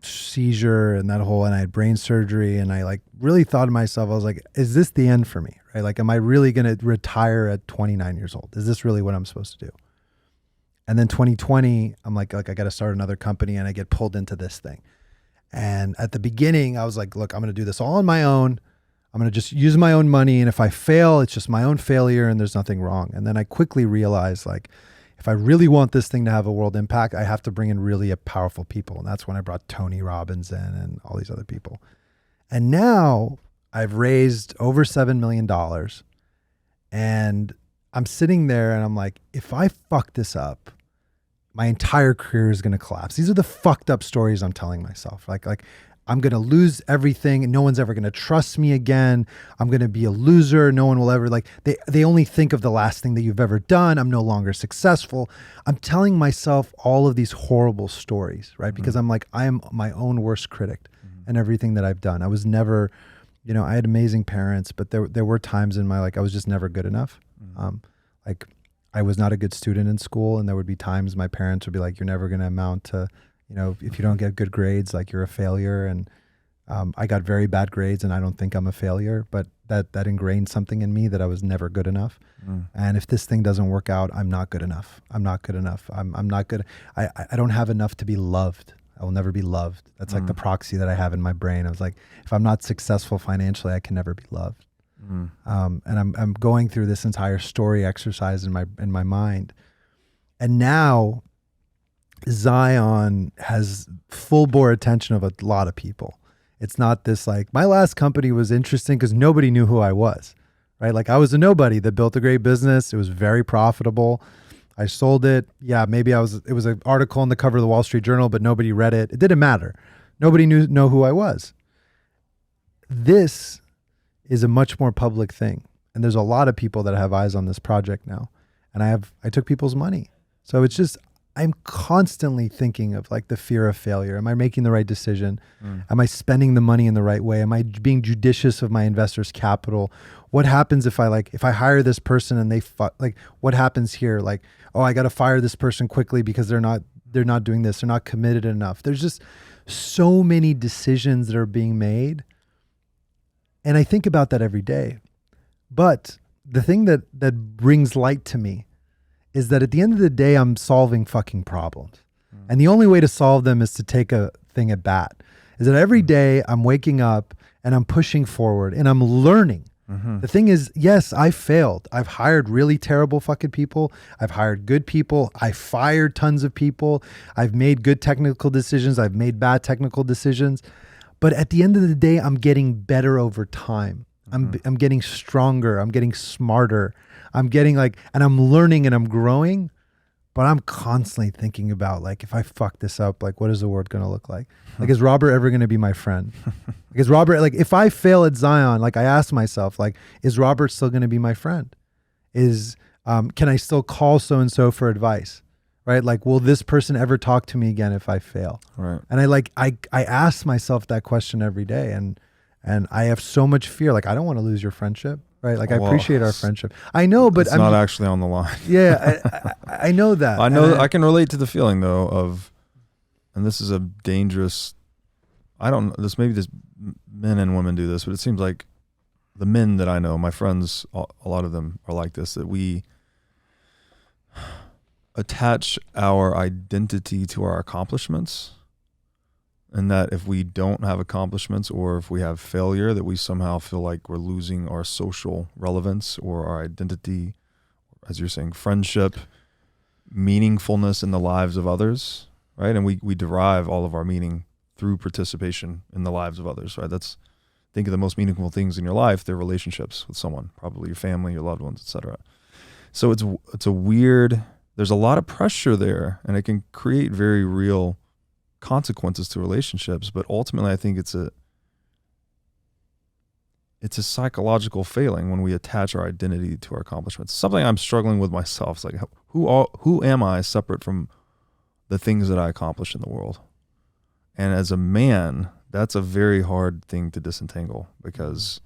seizure and I had brain surgery, and I like really thought to myself, I was like, is this the end for me? Right? Like, am I really going to retire at 29 years old? Is this really what I'm supposed to do? And then 2020, I'm like I got to start another company, and I get pulled into this thing. And at the beginning, I was like, look, I'm going to do this all on my own. I'm going to just use my own money. And if I fail, it's just my own failure and there's nothing wrong. And then I quickly realized, like, if I really want this thing to have a world impact, I have to bring in really powerful people. And that's when I brought Tony Robbins in and all these other people. And now I've raised over $7 million. And I'm sitting there and I'm like, if I fuck this up, my entire career is going to collapse. These are the fucked up stories I'm telling myself. Like I'm going to lose everything and no one's ever going to trust me again. I'm going to be a loser. No one will ever they only think of the last thing that you've ever done. I'm no longer successful. I'm telling myself all of these horrible stories, right? Because I'm like, I am my own worst critic and everything that I've done. I was never you know, I had amazing parents, but there were times in my, like, I was just never good enough. Like I was not a good student in school, and there would be times my parents would be like, you're never going to amount to, you know, if you don't get good grades, like you're a failure. And I got very bad grades, and I don't think I'm a failure, but that ingrained something in me that I was never good enough. And if this thing doesn't work out, I'm not good enough. I'm not good enough. I'm not good. I don't have enough to be loved. I will never be loved. That's like the proxy that I have in my brain. I was like, if I'm not successful financially, I can never be loved. And I'm going through this entire story exercise in my mind. And now Zion has full bore attention of a lot of people. It's not this like, my last company was interesting because nobody knew who I was, right? Like I was a nobody that built a great business. It was very profitable. I sold it. Yeah, maybe it was an article on the cover of the Wall Street Journal, but nobody read it. It didn't matter. Nobody know who I was. This is a much more public thing. And there's a lot of people that have eyes on this project now. And I took people's money. So it's just, I'm constantly thinking of like the fear of failure. Am I making the right decision? Am I spending the money in the right way? Am I being judicious of my investors' capital? What happens if I hire this person and like, what happens here? Like, oh, I got to fire this person quickly because they're not doing this. They're not committed enough. There's just so many decisions that are being made. And I think about that every day. But the thing that brings light to me is that at the end of the day, I'm solving fucking problems. And the only way to solve them is to take a thing at bat. Is that every day I'm waking up and I'm pushing forward and I'm learning. The thing is, yes, I failed. I've hired really terrible fucking people. I've hired good people. I fired tons of people. I've made good technical decisions. I've made bad technical decisions. But at the end of the day, I'm getting better over time. I'm getting stronger. I'm getting smarter. I'm getting like, and I'm learning and I'm growing, but I'm constantly thinking about like, if I fuck this up, like what is the world going to look like? Like, is Robert ever going to be my friend? Like, is Robert, like if I fail at Zion, like I ask myself, like, is Robert still going to be my friend? Can I still call so-and-so for advice? Right? Like, will this person ever talk to me again if I fail? Right. And I ask myself that question every day. And I have so much fear. Like, I don't want to lose your friendship. Right. Like, I appreciate our friendship. I know, but it's not actually on the line. Yeah. I know that. I know. I can relate to the feeling though of, and this is a dangerous, maybe this men and women do this, but it seems like the men that I know, my friends, a lot of them are like this, that we attach our identity to our accomplishments. And that if we don't have accomplishments or if we have failure, that we somehow feel like we're losing our social relevance or our identity, as you're saying, friendship, meaningfulness in the lives of others, right? And we derive all of our meaning through participation in the lives of others, right? Think of the most meaningful things in your life, they're relationships with someone, probably your family, your loved ones, etc. So it's a weird, there's a lot of pressure there, and it can create very real consequences to relationships, but ultimately I think it's a psychological failing when we attach our identity to our accomplishments. Something I'm struggling with myself. It's like, who am I separate from the things that I accomplish in the world? And as a man, that's a very hard thing to disentangle because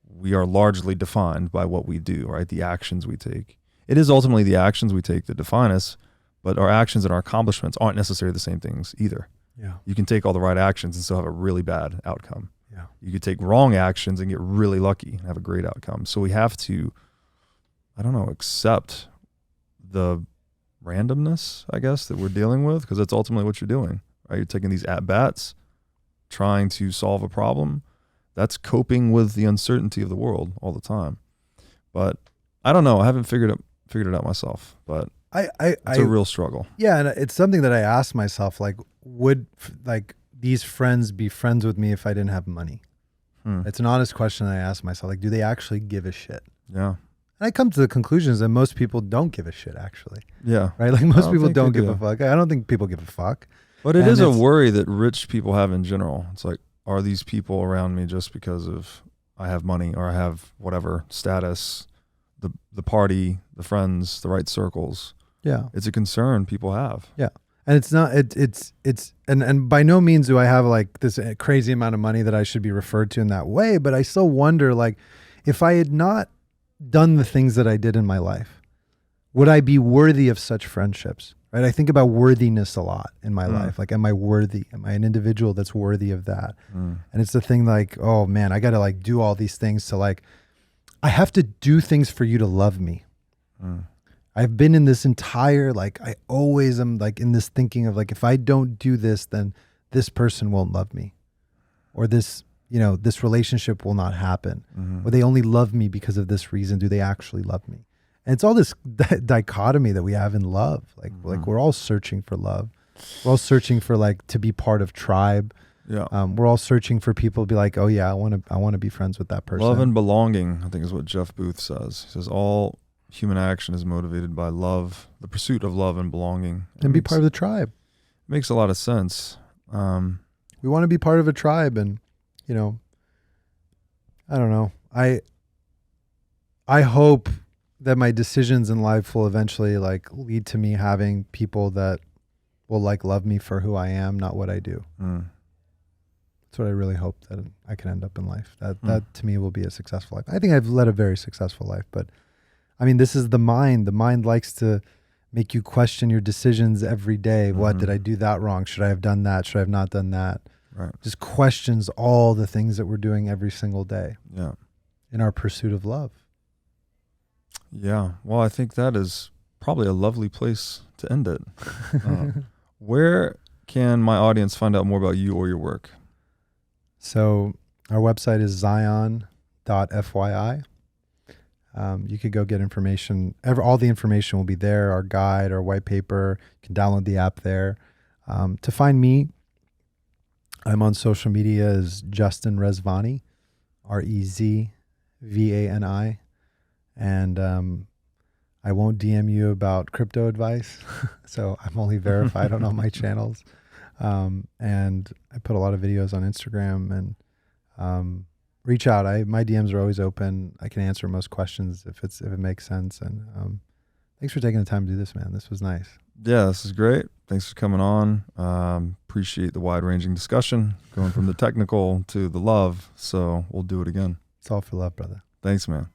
we are largely defined by what we do, right? The actions we take. It is ultimately the actions we take that define us, but our actions and our accomplishments aren't necessarily the same things either. Yeah. You can take all the right actions and still have a really bad outcome. Yeah. You could take wrong actions and get really lucky and have a great outcome. So we have to, accept the randomness, I guess, that we're dealing with, because that's ultimately what you're doing, right? You're taking these at-bats, trying to solve a problem. That's coping with the uncertainty of the world all the time. But I don't know. I haven't figured it out myself, but it's a real struggle. Yeah, and it's something that I ask myself, like, would these friends be friends with me if I didn't have money? It's an honest question I ask myself. Like, do they actually give a shit? Yeah. And I come to the conclusions that most people don't give a shit, actually. Yeah. Right? Like, most people don't give a fuck. I don't think people give a fuck. But it is a worry that rich people have in general. It's like, are these people around me just because of I have money or I have whatever status, the party, the friends, the right circles? Yeah. It's a concern people have. Yeah. And it's not, and by no means do I have like this crazy amount of money that I should be referred to in that way. But I still wonder, like, if I had not done the things that I did in my life, would I be worthy of such friendships? Right? I think about worthiness a lot in my life. Like, am I worthy? Am I an individual that's worthy of that? And it's the thing, like, oh man, I got to like do all these things to like, I have to do things for you to love me. I've been in this entire, like, I always am like in this thinking of like, if I don't do this, then this person won't love me, or this, you know, this relationship will not happen, or they only love me because of this reason. Do they actually love me? And it's all this dichotomy that we have in love. Like, like we're all searching for love. We're all searching for like to be part of tribe. Yeah. We're all searching for people to be like, oh yeah, I want to be friends with that person. Love and belonging, I think, is what Jeff Booth says. He says all human action is motivated by love, the pursuit of love and belonging. And be part of the tribe. Makes a lot of sense. We want to be part of a tribe, and, you know, I don't know. I hope that my decisions in life will eventually like lead to me having people that will like love me for who I am, not what I do. That's what I really hope that I can end up in life. That to me will be a successful life. I think I've led a very successful life, but I mean, this is the mind. The mind likes to make you question your decisions every day. What did I do that wrong? Should I have done that? Should I have not done that? Right. Just questions all the things that we're doing every single day. Yeah. In our pursuit of love. Yeah. Well, I think that is probably a lovely place to end it. Where can my audience find out more about you or your work? So our website is zion.fyi. You could go get information. All the information will be there. Our guide, our white paper. You can download the app there. To find me, I'm on social media as Justin Rezvani, Rezvani. And I won't DM you about crypto advice. So I'm only verified on all my channels. And I put a lot of videos on Instagram, and reach out. My DMs are always open. I can answer most questions if it makes sense. And thanks for taking the time to do this, man. This was nice. Yeah, this is great. Thanks for coming on. Appreciate the wide-ranging discussion, going from the technical to the love. So we'll do it again. It's all for love, brother. Thanks, man.